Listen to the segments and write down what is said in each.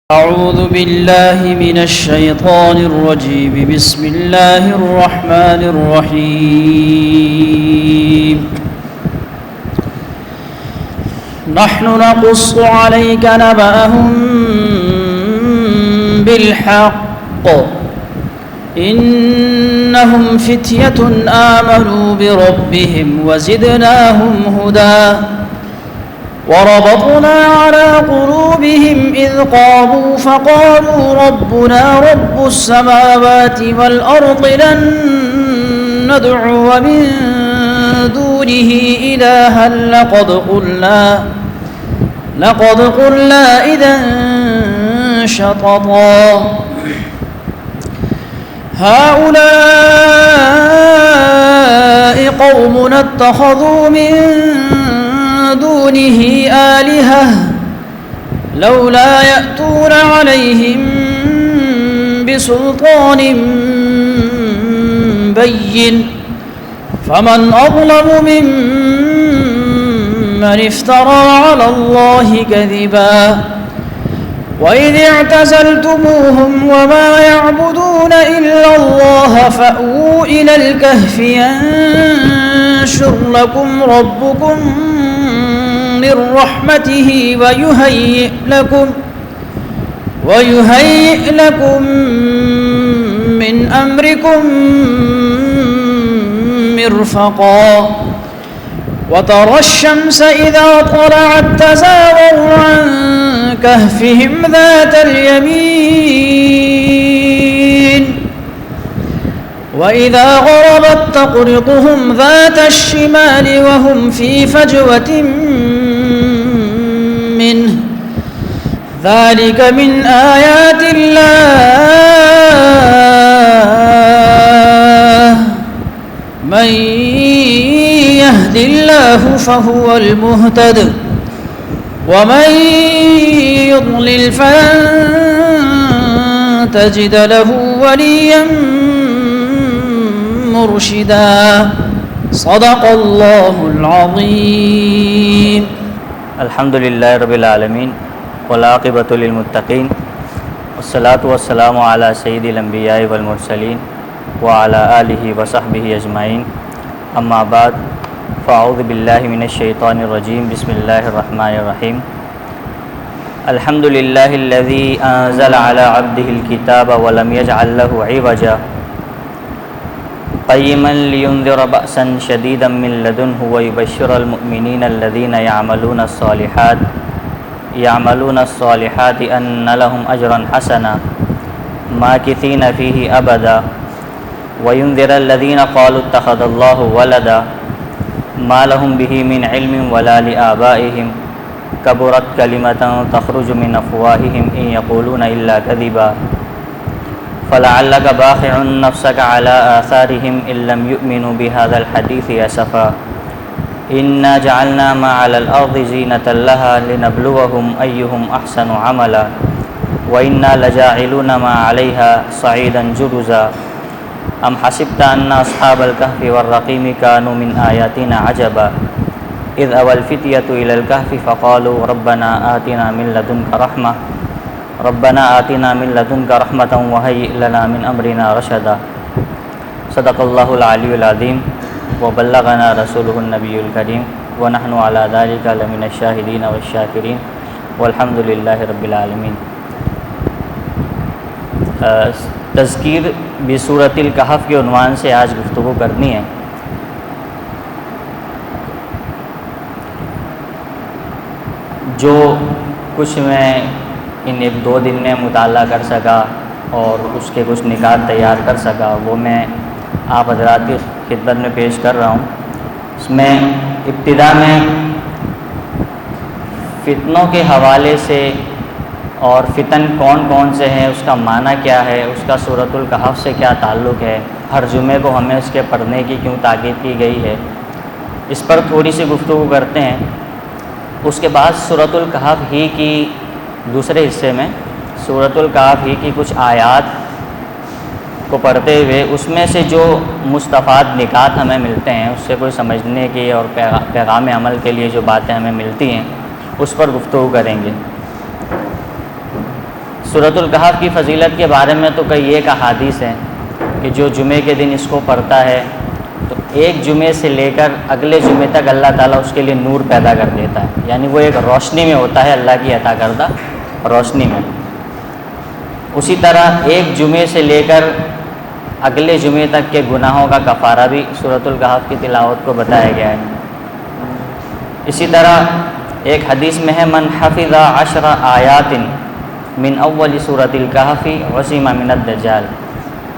أعوذ بالله من الشيطان الرجيم. بسم الله الرحمن الرحيم. نحن نقص عليك نبأهم بالحق إنهم فتية آمنوا بربهم وزدناهم هدى وربطنا على قلوبهم إذ قاموا فقالوا ربنا رب السماوات والأرض لن ندعو من دونه إلها لقد قلنا إذا شططا هؤلاء قومنا اتخذوا من دونه آلهة لولا يأتون عليهم بسلطان بين فمن أظلم ممن افترى على الله كذبا وإذ اعتزلتموهم وما يعبدون إلا الله فأووا إلى الكهف ينشر لكم ربكم من رحمته ويهيئ لكم من أمركم مرفقا وترى الشمس إذا طلعت تزاور عن كهفهم ذات اليمين وإذا غربت تقرضهم ذات الشمال وهم في فجوة منه ذلك من آيات الله من يهد الله فهو المهتد ومن يضلل فلن تجد له وليا مرشدا. صدق اللہ العظیم. الحمد للہ رب العالمین والعاقبۃ للمتقین والصلاۃ والسلام علی سید الانبیاء والمرسلین وعلی آلہ وصحبہ اجمعین. اما بعد فاعوذ باللہ من الشیطان الرجیم. بسم اللہ الرحمن الرحیم. الحمد للہ الذی انزل علی عبدہ الکتاب ولم یجعل لہ عوجا قیما لینذر بأسا شدیدا من لدنہ ویبشر المؤمنین الذین یعملون الصالحات ان لهم اجرا حسنا ماکثین فیہ ابدا وینذر الذین قالوا اتخذ اللہ ولدا ما لهم به من علم ولا لآبائهم کبرت کلمة تخرج من افواہهم ان یقولون الا کذبا فلعلك باخع نفسك على آثارهم إن لم يؤمنوا بهذا الحديث أسفا إنا جعلنا ما على الأرض زينة لها لنبلوهم أيهم أحسن عملا وإنا لجاعلون ما عليها صعيدا جرزا أم حسبت أن أصحاب الكهف والرقيم كانوا من آياتنا عجبا إذ أوى الفتية إلى الكهف فقالوا ربنا آتنا من لدنك رحمة وهيئ لنا من أمرنا رشدا. صدق اللہ العلی العظیم وبلغنا رسولہ النبی الکریم ونحن على ذلك لمن الشاہدین والشاکرین والحمد للہ رب العالمین. تذکیر بسورۃ الکہف کے عنوان سے آج گفتگو کرنی ہے. جو کچھ میں ان 1-2 دن میں مطالعہ کر سکا اور اس کے کچھ نکات تیار کر سکا وہ میں آپ حضرات کی خدمت میں پیش کر رہا ہوں. اس میں ابتدا میں فتنوں کے حوالے سے اور فتن کون کون سے ہیں، اس کا معنی کیا ہے، اس کا سورۃ الکہف سے کیا تعلق ہے، ہر جمعے کو ہمیں اس کے پڑھنے کی کیوں تاکید کی گئی ہے، اس پر تھوڑی سی گفتگو کرتے ہیں. اس کے بعد سورۃ الکہف ہی کی دوسرے حصے میں سورۃ الکہف ہی کی کچھ آیات کو پڑھتے ہوئے اس میں سے جو مستفاد نکات ہمیں ملتے ہیں، اس سے کوئی سمجھنے کی اور پیغام عمل کے لیے جو باتیں ہمیں ملتی ہیں اس پر گفتگو کریں گے. سورۃ الکہف کی فضیلت کے بارے میں تو کئی ایک احادیث ہیں کہ جو جمعے کے دن اس کو پڑھتا ہے تو ایک جمعے سے لے کر اگلے جمعے تک اللہ تعالیٰ اس کے لیے نور پیدا کر دیتا ہے، یعنی وہ ایک روشنی میں ہوتا ہے، اللہ کی عطا کردہ روشنی میں۔ اسی طرح ایک جمعے سے لے کر اگلے جمعے تک کے گناہوں کا کفارہ بھی سورۃ الکہف کی تلاوت کو بتایا گیا ہے۔ اسی طرح ایک حدیث میں ہے من حفظ 10 آیات من اول سورۃ الکہف عصم من الدجال،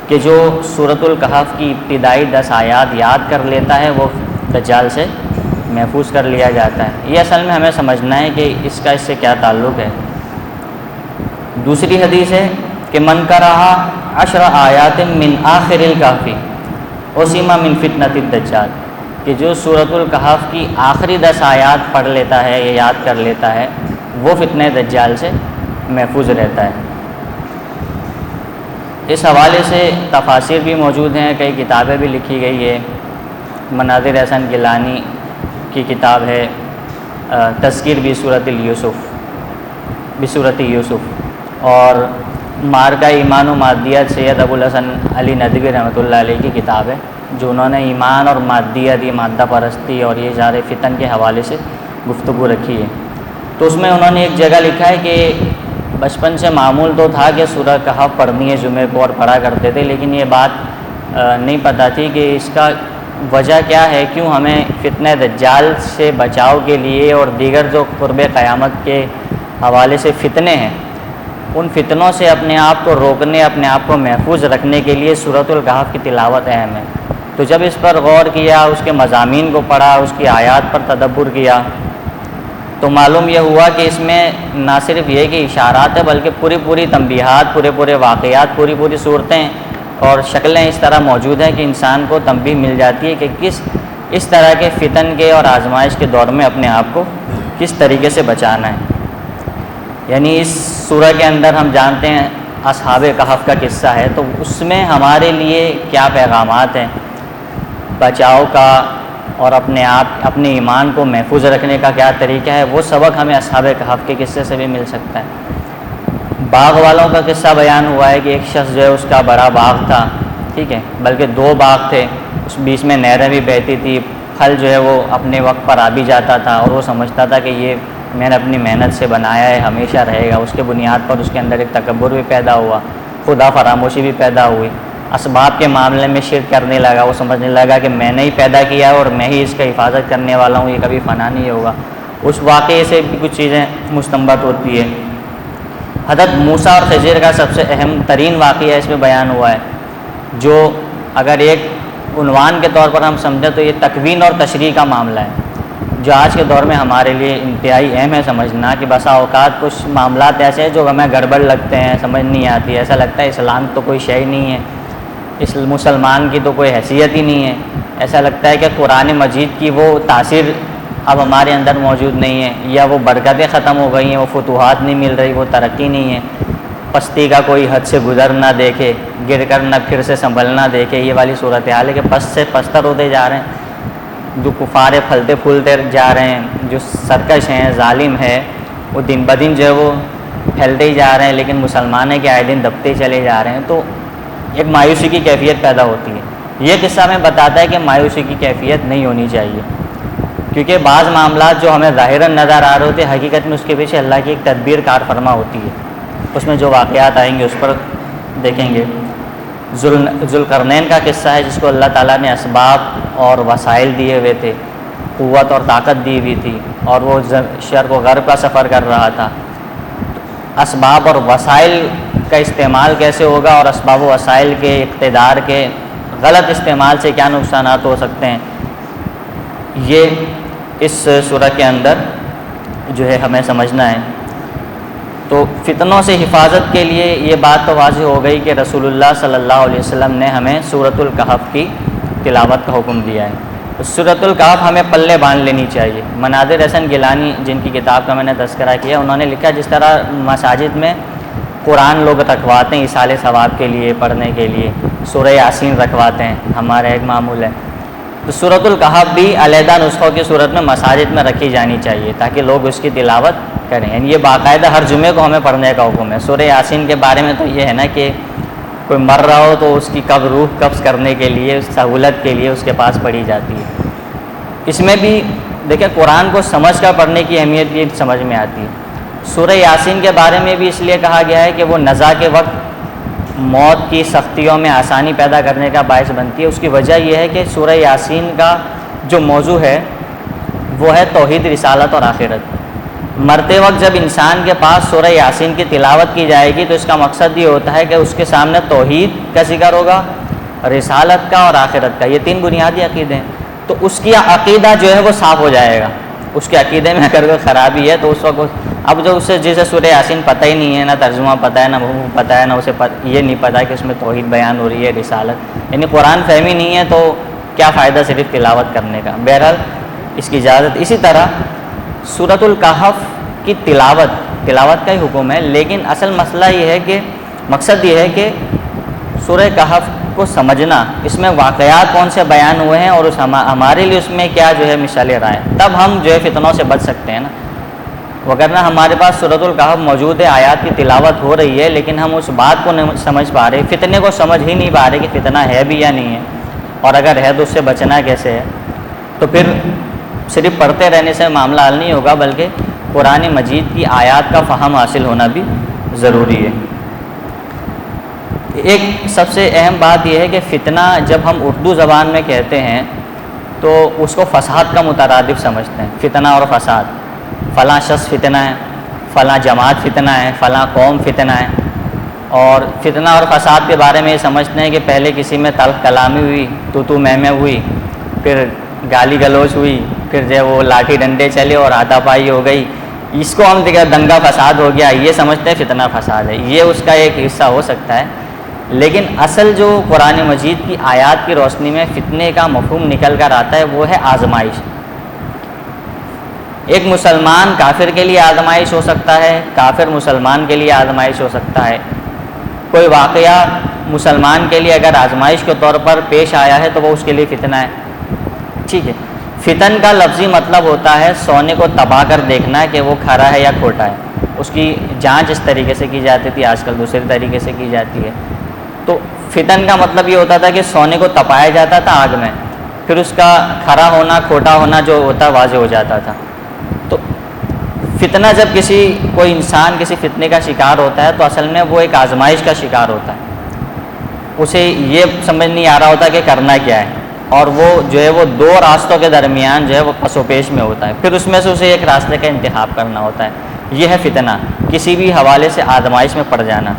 کہ جو سورۃ الکہف کی ابتدائی 10 آیات یاد کر لیتا ہے وہ دجال سے محفوظ کر لیا جاتا ہے۔ یہ اصل میں ہمیں سمجھنا ہے کہ اس کا اس سے کیا تعلق ہے۔ دوسری حدیث ہے کہ من قرأ 10 آیات من آخر الکہف عصم من فتنۃ الدجال، کہ جو سورۃ الکہف کی آخری 10 آیات پڑھ لیتا ہے یا یاد کر لیتا ہے وہ فتنہ دجال سے محفوظ رہتا ہے۔ اس حوالے سے تفاسیر بھی موجود ہیں، کئی کتابیں بھی لکھی گئی ہے۔ مناظر احسن گیلانی کی کتاب ہے تذکیر بصورت یوسف، اور مارکہ ایمان و مادیت سید ابوالحسن علی ندوی رحمۃ اللہ علیہ کی کتاب ہے، جو انہوں نے ایمان اور مادیت، یہ مادہ پرستی اور یہ سارے فتن کے حوالے سے گفتگو رکھی ہے۔ تو اس میں انہوں نے ایک جگہ لکھا ہے کہ بچپن سے معمول تو تھا کہ سورہ کہف پڑھنی ہے جمعے کو اور پڑھا کرتے تھے، لیکن یہ بات نہیں پتہ تھی کہ اس کا وجہ کیا ہے، کیوں ہمیں فتنہ دجال سے بچاؤ کے لیے اور دیگر جو قرب قیامت کے حوالے سے فتنے ہیں ان فتنوں سے اپنے آپ کو روکنے، اپنے آپ کو محفوظ رکھنے کے لیے سورۃ الکہف کی تلاوت اہم ہے۔ تو جب اس پر غور کیا، اس کے مضامین کو پڑھا، اس کی آیات پر تدبر کیا، تو معلوم یہ ہوا کہ اس میں نہ صرف یہ کہ اشارات ہے بلکہ پوری تنبیہات، پورے واقعات، پوری صورتیں اور شکلیں اس طرح موجود ہیں کہ انسان کو تنبیہ مل جاتی ہے کہ اس طرح کے فتن کے اور آزمائش کے دور میں اپنے آپ کو کس طریقے سے بچانا ہے۔ یعنی اس سورہ کے اندر ہم جانتے ہیں اصحاب کہف کا قصہ ہے، تو اس میں ہمارے لیے کیا پیغامات ہیں بچاؤ کا اور اپنے ایمان کو محفوظ رکھنے کا کیا طریقہ ہے، وہ سبق ہمیں اصحاب کہف کے قصے سے بھی مل سکتا ہے۔ باغ والوں کا قصہ بیان ہوا ہے کہ ایک شخص جو ہے اس کا بڑا باغ تھا، ٹھیک ہے، بلکہ 2 باغ تھے، اس بیچ میں نہریں بھی بہتی تھی، پھل جو ہے وہ اپنے وقت پر آ بھی جاتا تھا، اور وہ سمجھتا تھا کہ یہ میں نے اپنی محنت سے بنایا ہے، ہمیشہ رہے گا۔ اس کے بنیاد پر اس کے اندر ایک تکبر بھی پیدا ہوا، خدا فراموشی بھی پیدا ہوئی، اسباب کے معاملے میں شرک کرنے لگا، وہ سمجھنے لگا کہ میں نے ہی پیدا کیا ہے اور میں ہی اس کا حفاظت کرنے والا ہوں، یہ کبھی فنا نہیں ہوگا۔ اس واقعے سے بھی کچھ چیزیں مستنبط ہوتی ہے۔ حضرت موسیٰ اور خضر کا سب سے اہم ترین واقعہ اس میں بیان ہوا ہے، جو اگر ایک عنوان کے طور پر ہم سمجھیں تو یہ تکوین اور تشریح کا معاملہ ہے، جو آج کے دور میں ہمارے لیے انتہائی اہم ہے سمجھنا، کہ بسا اوقات کچھ معاملات ایسے ہیں جو ہمیں گڑبڑ لگتے ہیں، سمجھ نہیں آتی، ایسا لگتا ہے اسلام تو کوئی شے ہی نہیں ہے، اس مسلمان کی تو کوئی حیثیت ہی نہیں ہے، ایسا لگتا ہے کہ قرآن مجید کی وہ تاثیر اب ہمارے اندر موجود نہیں ہے، یا وہ برکتیں ختم ہو گئی ہیں، وہ فتوحات نہیں مل رہی، وہ ترقی نہیں ہے، پستی کا کوئی حد سے گزر نہ دیکھے، گر کر نہ پھر سے سنبھل نہ دیکھے، یہ والی صورتحال ہے کہ پست سے پستر ہوتے جا رہے ہیں، جو کفار پھلتے پھولتے جا رہے ہیں، جو سرکش ہیں، ظالم ہے، وہ دن بدن جو ہے وہ پھیلتے ہی جا رہے ہیں، لیکن مسلمان ہے کہ آئے دن دبتے چلے جا رہے ہیں، تو ایک مایوسی کی کیفیت پیدا ہوتی ہے۔ یہ قصہ ہمیں بتاتا ہے کہ مایوسی کی کیفیت نہیں ہونی چاہیے، کیونکہ بعض معاملات جو ہمیں ظاہراً نظر آ رہے ہوتے ہیں، حقیقت میں اس کے پیچھے اللہ کی ایک تدبیر کار فرما ہوتی ہے۔ اس میں جو واقعات آئیں گے اس پر دیکھیں گے۔ ذوالقرنین کا قصہ ہے، جس کو اللہ تعالیٰ نے اسباب اور وسائل دیے ہوئے تھے، قوت اور طاقت دی ہوئی تھی، اور وہ شرق و غرب کا سفر کر رہا تھا۔ اسباب اور وسائل کا استعمال کیسے ہوگا، اور اسباب و وسائل کے اقتدار کے غلط استعمال سے کیا نقصانات ہو سکتے ہیں، یہ اس سورہ کے اندر جو ہے ہمیں سمجھنا ہے۔ تو فتنوں سے حفاظت کے لیے یہ بات تو واضح ہو گئی کہ رسول اللہ صلی اللہ علیہ وسلم نے ہمیں سورۃ الکہف کی تلاوت کا حکم دیا ہے۔ سورۃ الکہف ہمیں پلے باندھ لینی چاہیے۔ مناظر احسن گیلانی جن کی کتاب کا میں نے تذکرہ کیا، انہوں نے لکھا جس طرح مساجد میں قرآن لوگ رکھواتے ہیں ایصال ثواب کے لیے، پڑھنے کے لیے، سورہ یاسین رکھواتے ہیں، ہمارا ایک معمول ہے، تو سورۃ الکہف بھی علیحدہ نسخوں کی صورت میں مساجد میں رکھی جانی چاہیے تاکہ لوگ اس کی تلاوت کریں. یعنی یہ باقاعدہ ہر جمعے کو ہمیں پڑھنے کا حکم ہے. سورہ یاسین کے بارے میں تو یہ ہے نا کہ کوئی مر رہا ہو تو اس کی روح قبض کرنے کے لیے، سہولت کے لیے اس کے پاس پڑھی جاتی ہے. اس میں بھی دیکھیں قرآن کو سمجھ کر پڑھنے کی اہمیت بھی سمجھ میں آتی ہے. سورہ یاسین کے بارے میں بھی اس لیے کہا گیا ہے کہ وہ نزا کے وقت موت کی سختیوں میں آسانی پیدا کرنے کا باعث بنتی ہے. اس کی وجہ یہ ہے کہ سورہ یاسین کا جو موضوع ہے وہ ہے توحید، رسالت اور آخرت. مرتے وقت جب انسان کے پاس سورہ یاسین کی تلاوت کی جائے گی تو اس کا مقصد یہ ہوتا ہے کہ اس کے سامنے توحید کا ذکر ہوگا، رسالت کا اور آخرت کا. یہ تین بنیادی عقیدے ہیں. تو اس کی عقیدہ جو ہے وہ صاف ہو جائے گا. اس کے عقیدے میں اگر کوئی خرابی ہے تو اس وقت اب جو اسے جسے سورہ یاسین پتہ ہی نہیں ہے، نہ ترجمہ پتہ ہے، نہ مفہوم پتہ ہے، نہ اسے یہ نہیں پتہ کہ اس میں توحید بیان ہو رہی ہے، رسالت، یعنی قرآن فہمی نہیں ہے، تو کیا فائدہ صرف تلاوت کرنے کا. بہرحال اس کی اجازت. اسی طرح سورۃ الکہف کی تلاوت کا ہی حکم ہے، لیکن اصل مسئلہ یہ ہے کہ مقصد یہ ہے کہ سورہ کہف کو سمجھنا، اس میں واقعات کون سے بیان ہوئے ہیں اور ہمارے لیے اس میں کیا جو ہے مثال رائے، تب ہم جو ہے فتنوں سے بچ سکتے ہیں نا. وگرنہ ہمارے پاس سورۃ الکہف موجود ہے، آیات کی تلاوت ہو رہی ہے، لیکن ہم اس بات کو نہیں سمجھ پا رہے، فتنے کو سمجھ ہی نہیں پا رہے کہ فتنہ ہے بھی یا نہیں ہے، اور اگر ہے تو اس سے بچنا کیسے ہے. تو پھر صرف پڑھتے رہنے سے معاملہ حل نہیں ہوگا، بلکہ قرآن مجید کی آیات کا فہم حاصل ہونا بھی ضروری ہے. ایک سب سے اہم بات یہ ہے کہ فتنہ جب ہم اردو زبان میں کہتے ہیں تو اس کو فساد کا مترادف سمجھتے ہیں. فتنہ اور فساد، فلاں شخص فتنہ ہے، فلاں جماعت فتنہ ہے، فلاں قوم فتنہ ہے. اور فتنہ اور فساد کے بارے میں یہ سمجھتے ہیں کہ پہلے کسی میں تلخ کلامی ہوئی، تو میں ہوئی، پھر گالی گلوچ ہوئی، پھر جو وہ لاٹھی ڈنڈے چلے اور ہاتھا پائی ہو گئی، اس کو ہم دیکھیں دنگا فساد ہو گیا، یہ سمجھتے ہیں فتنہ فساد ہے. یہ اس کا ایک حصہ ہو سکتا ہے، لیکن اصل جو قرآن مجید کی آیات کی روشنی میں فتنے کا مفہوم نکل کر آتا ہے وہ ہے آزمائش. ایک مسلمان کافر کے لیے آزمائش ہو سکتا ہے، کافر مسلمان کے لیے آزمائش ہو سکتا ہے. کوئی واقعہ مسلمان کے لیے اگر آزمائش کے طور پر پیش آیا ہے تو وہ اس کے لیے فتنہ ہے. ٹھیک ہے. فتن کا لفظی مطلب ہوتا ہے سونے کو تبا کر دیکھنا کہ وہ کھرا ہے یا کھوٹا ہے. اس کی جانچ اس طریقے سے کی جاتی تھی، آج کل دوسرے طریقے سے کی جاتی ہے. تو فتن کا مطلب یہ ہوتا تھا کہ سونے کو تپایا جاتا تھا آگ میں، پھر اس کا کھرا ہونا کھوٹا ہونا جو ہوتا واضح ہو جاتا تھا. تو فتنہ جب کوئی انسان کسی فتنے کا شکار ہوتا ہے تو اصل میں وہ ایک آزمائش کا شکار ہوتا ہے. اسے یہ سمجھ نہیں آ رہا ہوتا کہ کرنا کیا ہے، اور وہ جو ہے وہ دو راستوں کے درمیان جو ہے وہ پس و پیش میں ہوتا ہے. پھر اس میں سے اسے ایک راستے کا انتخاب کرنا ہوتا ہے. یہ ہے فتنہ، کسی بھی حوالے سے آزمائش میں پڑ جانا.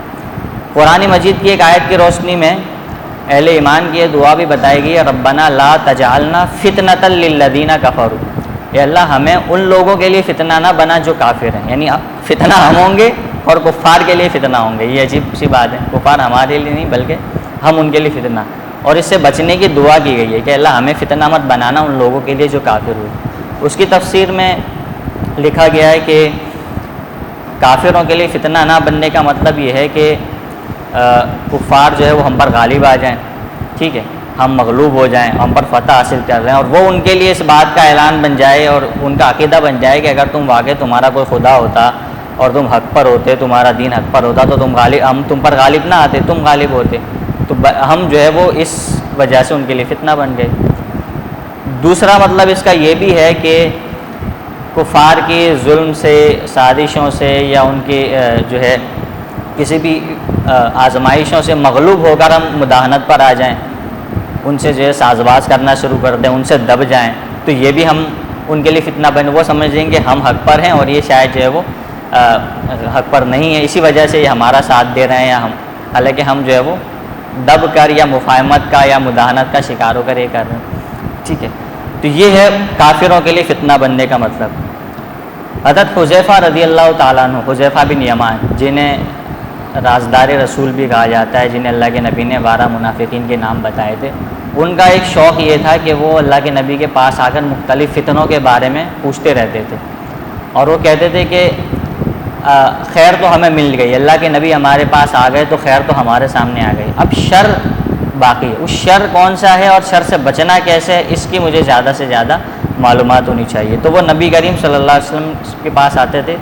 قرآن مجید کی ایک آیت کی روشنی میں اہل ایمان کی یہ دعا بھی بتائی گئی ہے، ربنا لا تجعلنا فتنۃ للذین کفروا. اے اللہ ہمیں ان لوگوں کے لیے فتنہ نہ بنا جو کافر ہیں، یعنی فتنہ ہم ہوں گے اور کفار کے لیے فتنہ ہوں گے. یہ عجیب سی بات ہے، کفار ہمارے لیے نہیں بلکہ ہم ان کے لیے فتنہ. اور اس سے بچنے کی دعا کی گئی ہے کہ اللہ ہمیں فتنہ مت بنانا ان لوگوں کے لیے جو کافر ہوئے. اس کی تفسیر میں لکھا گیا ہے کہ کافروں کے لیے فتنہ نہ بننے کا مطلب یہ ہے کہ کفار جو ہے وہ ہم پر غالب آ جائیں، ٹھیک ہے، ہم مغلوب ہو جائیں، ہم پر فتح حاصل کر رہے ہیں، اور وہ ان کے لیے اس بات کا اعلان بن جائے اور ان کا عقیدہ بن جائے کہ اگر تم واقعی تمہارا کوئی خدا ہوتا اور تم حق پر ہوتے، تمہارا دین حق پر ہوتا تو ہم تم پر غالب نہ آتے، تم غالب ہوتے. تو ہم جو ہے وہ اس وجہ سے ان کے لیے فتنہ بن گئے. دوسرا مطلب اس کا یہ بھی ہے کہ کفار کی ظلم سے، سازشوں سے، یا ان کی جو ہے کسی بھی آزمائشوں سے مغلوب ہو کر ہم مداہنت پر آ جائیں، ان سے جو ہے ساز باز کرنا شروع کر دیں، ان سے دب جائیں، تو یہ بھی ہم ان کے لیے فتنہ بن. وہ سمجھ لیں گے ہم حق پر ہیں اور یہ شاید جو ہے وہ حق پر نہیں ہے، اسی وجہ سے یہ ہمارا ساتھ دے رہے ہیں، یا حالانکہ ہم جو ہے وہ دب کر یا مفاہمت کا یا مداہنت کا شکار ہو کر یہ کر رہے ہیں. ٹھیک ہے. تو یہ ہے کافروں کے لیے فتنہ بننے کا مطلب. حضرت حذیفہ رضی اللہ تعالیٰ عنہ، حذیفہ بن یمان، جنہیں رازدار رسول بھی کہا جاتا ہے، جنہیں اللہ کے نبی نے 12 منافقین کے نام بتائے تھے، ان کا ایک شوق یہ تھا کہ وہ اللہ کے نبی کے پاس آ کر مختلف فتنوں کے بارے میں پوچھتے رہتے تھے، اور وہ کہتے تھے کہ خیر تو ہمیں مل گئی، اللہ کے نبی ہمارے پاس آ گئے تو خیر تو ہمارے سامنے آ گئی، اب شر باقی ہے. اس شر کون سا ہے اور شر سے بچنا کیسے ہے، اس کی مجھے زیادہ سے زیادہ معلومات ہونی چاہیے. تو وہ نبی کریم صلی اللہ علیہ وسلم کے پاس آتے تھے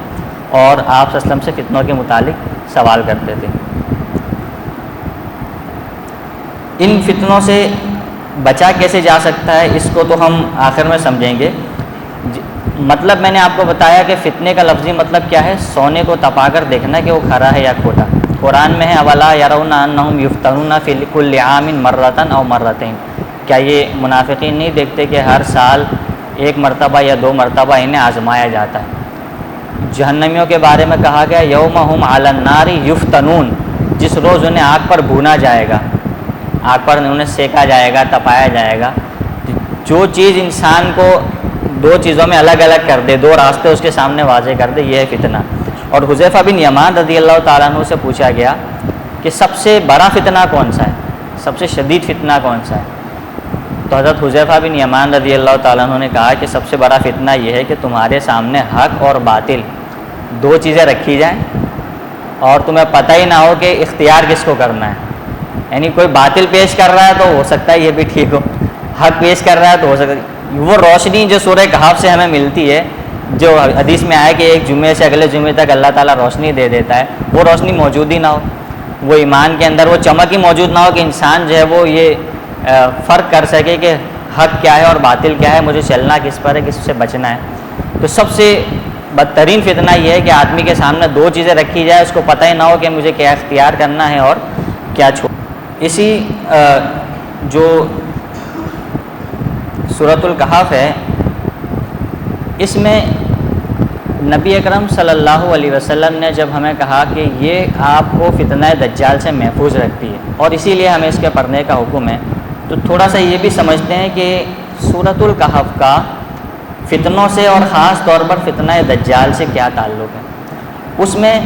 اور آپ صلی اللہ علیہ وسلم سے فتنوں کے متعلق سوال کرتے تھے۔ ان فتنوں سے بچا کیسے جا سکتا ہے اس کو تو ہم آخر میں سمجھیں گے۔ مطلب میں نے آپ کو بتایا کہ فتنے کا لفظی مطلب کیا ہے، سونے کو تپا کر دیکھنا کہ وہ کھرا ہے یا کھوٹا۔ قرآن میں ہے اولا یرون انہم یفتنون فی کل عام مرۃ او مرتین، کیا یہ منافقین نہیں دیکھتے کہ ہر سال ایک مرتبہ یا 2 مرتبہ انہیں آزمایا جاتا ہے۔ جہنمیوں کے بارے میں کہا گیا یوم ہم علی النار یفتنون، جس روز انہیں آگ پر بھونا جائے گا، آگ پر انہیں سینکا جائے گا، تپایا جائے گا۔ جو چیز انسان کو 2 چیزوں میں الگ الگ کر دے، 2 راستے اس کے سامنے واضح کر دے، یہ ہے فتنہ۔ اور حذیفہ بن یمان رضی اللہ تعالیٰ عنہ سے پوچھا گیا کہ سب سے بڑا فتنہ کون سا ہے، سب سے شدید فتنہ کون سا ہے؟ تو حضرت حذیفہ بن یمان رضی اللہ تعالیٰ عنہ نے کہا کہ سب سے بڑا فتنہ یہ ہے کہ تمہارے سامنے حق اور باطل 2 چیزیں رکھی جائیں اور تمہیں پتہ ہی نہ ہو کہ اختیار کس کو کرنا ہے۔ یعنی کوئی باطل پیش کر رہا ہے تو ہو سکتا ہے یہ بھی ٹھیک ہو، حق پیش کر رہا ہے تو ہو سکتا ہے وہ روشنی جو سورہ کہف سے ہمیں ملتی ہے، جو حدیث میں آیا کہ ایک جمعے سے اگلے جمعے تک اللہ تعالیٰ روشنی دے دیتا ہے، وہ روشنی موجود ہی نہ ہو، وہ ایمان کے اندر وہ چمک ہی موجود نہ ہو کہ انسان جو ہے وہ یہ فرق کر سکے کہ حق کیا ہے اور باطل کیا ہے، مجھے چلنا کس پر ہے، کس سے بچنا ہے۔ تو سب سے بدترین فتنہ یہ ہے کہ آدمی کے سامنے 2 چیزیں رکھی جائے، اس کو پتہ ہی نہ ہو کہ مجھے کیا اختیار کرنا ہے اور کیا چھوڑ۔ اسی جو سورۃ الکہف ہے، اس میں نبی اکرم صلی اللہ علیہ وسلم نے جب ہمیں کہا کہ یہ آپ کو فتنہ دجال سے محفوظ رکھتی ہے اور اسی لیے ہمیں اس کے پڑھنے کا حکم ہے، تو تھوڑا سا یہ بھی سمجھتے ہیں کہ سورۃ الکہف کا فتنوں سے اور خاص طور پر فتنہ دجال سے کیا تعلق ہے۔ اس میں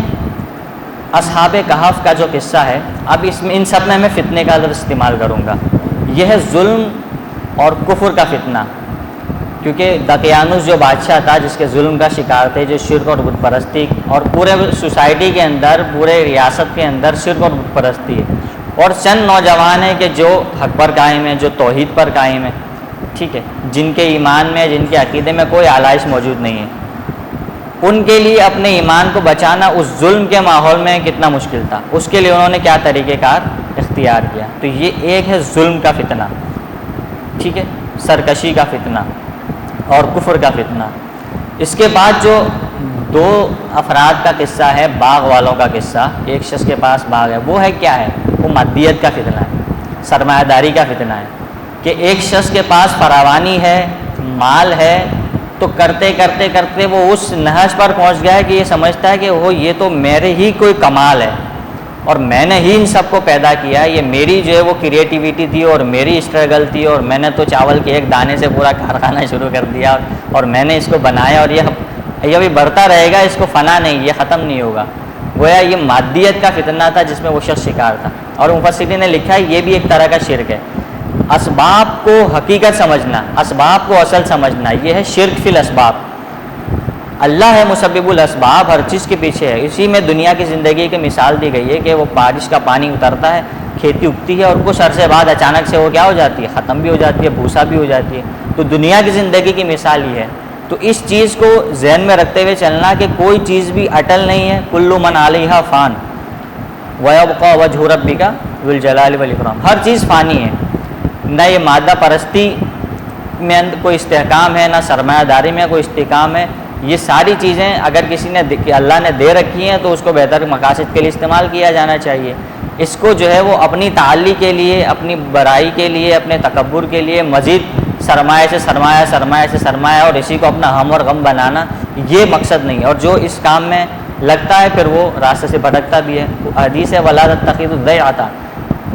اصحاب کہف کا جو قصہ ہے، اب اس میں ان سب میں میں فتنے کا لفظ استعمال کروں گا، یہ ہے ظلم اور کفر کا فتنہ، کیونکہ دقیانوس جو بادشاہ تھا جس کے ظلم کا شکار تھے، جو شرک اور بت پرستی، اور پورے سوسائٹی کے اندر، پورے ریاست کے اندر شرک اور بت پرستی ہے، اور چند نوجوان ہیں کہ جو حق پر قائم ہیں، جو توحید پر قائم ہیں، ٹھیک ہے، جن کے ایمان میں، جن کے عقیدے میں کوئی آلائش موجود نہیں ہے، ان کے لیے اپنے ایمان کو بچانا اس ظلم کے ماحول میں کتنا مشکل تھا، اس کے لیے انہوں نے کیا طریقہ کار اختیار کیا۔ تو یہ ایک ہے ظلم کا فتنہ، ٹھیک ہے، سرکشی کا فتنہ اور کفر کا فتنہ۔ اس کے بعد جو 2 افراد کا قصہ ہے، باغ والوں کا قصہ، ایک شخص کے پاس باغ ہے، وہ ہے کیا ہے، وہ مادیت کا فتنہ ہے، سرمایہ داری کا فتنہ ہے، کہ ایک شخص کے پاس فراوانی ہے، مال ہے، تو کرتے کرتے کرتے وہ اس نہج پر پہنچ گیا ہے کہ یہ سمجھتا ہے کہ وہ یہ تو میرے ہی کوئی کمال ہے اور میں نے ہی ان سب کو پیدا کیا ہے، یہ میری جو ہے وہ کریٹیویٹی تھی اور میری اسٹرگل تھی، اور میں نے تو چاول کے ایک دانے سے پورا کارخانہ شروع کر دیا اور میں نے اس کو بنایا، اور یہ بھی بڑھتا رہے گا، اس کو فنا نہیں، یہ ختم نہیں ہوگا۔ گویا یہ مادیت کا فتنہ تھا جس میں وہ شخص شکار تھا، اور مفسرین نے لکھا ہے یہ بھی ایک طرح کا شرک ہے۔ اسباب کو حقیقت سمجھنا، اسباب کو اصل سمجھنا، یہ ہے شرک فی الاسباب۔ اللہ ہے مسبب الاسباب، ہر چیز کے پیچھے ہے۔ اسی میں دنیا کی زندگی کی مثال دی گئی ہے کہ وہ بارش کا پانی اترتا ہے، کھیتی اگتی ہے، اور کچھ عرصے بعد اچانک سے وہ کیا ہو جاتی ہے، ختم بھی ہو جاتی ہے، بھوسا بھی ہو جاتی ہے۔ تو دنیا کی زندگی کی مثال یہ ہے۔ تو اس چیز کو ذہن میں رکھتے ہوئے چلنا کہ کوئی چیز بھی اٹل نہیں ہے، کل من علیہا فان ویبقی وجہ ربک ذو الجلال والاکرام، ہر چیز فانی ہے، نہ یہ مادہ پرستی میں کوئی استحکام ہے، نہ سرمایہ داری میں کوئی استحکام ہے۔ یہ ساری چیزیں اگر کسی نے اللہ نے دے رکھی ہیں تو اس کو بہتر مقاصد کے لیے استعمال کیا جانا چاہیے۔ اس کو جو ہے وہ اپنی تعالی کے لیے، اپنی برائی کے لیے، اپنے تکبر کے لیے مزید سرمایہ سے سرمایہ، سرمایہ سے سرمایہ، اور اسی کو اپنا ہم اور غم بنانا، یہ مقصد نہیں ہے۔ اور جو اس کام میں لگتا ہے پھر وہ راستے سے بھٹکتا بھی ہے۔ حدیث ہے وَلَا تَتَّخِذُوا الضَّيْعَةَ،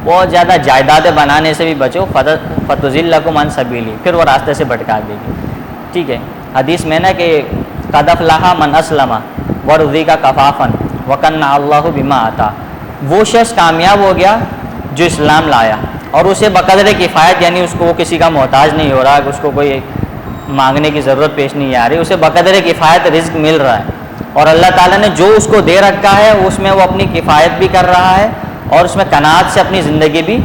بہت زیادہ جائیدادیں بنانے سے بھی بچو، فَتُضِلَّكُمْ عَنْ سَبِيلِهِ، پھر وہ راستے سے بھٹکا دے گی، ٹھیک ہے۔ حدیث میں نا کہ قَدْ أَفْلَحَ مَنْ أَسْلَمَ وَرُزِقَ كَفَافًا وَقَنَّعَ اللَّهُ بِمَا آتَاهُ، وہ شخص کامیاب ہو گیا جو اسلام لایا اور اسے بقدر کفایت، یعنی اس کو وہ کسی کا محتاج نہیں ہو رہا، اس کو کوئی مانگنے کی ضرورت پیش نہیں آ رہی، اسے بقدر کفایت رزق مل رہا ہے، اور اللہ تعالیٰ نے جو اس کو دے رکھا ہے اس میں وہ اپنی کفایت بھی کر رہا ہے اور اس میں قناعت سے اپنی زندگی بھی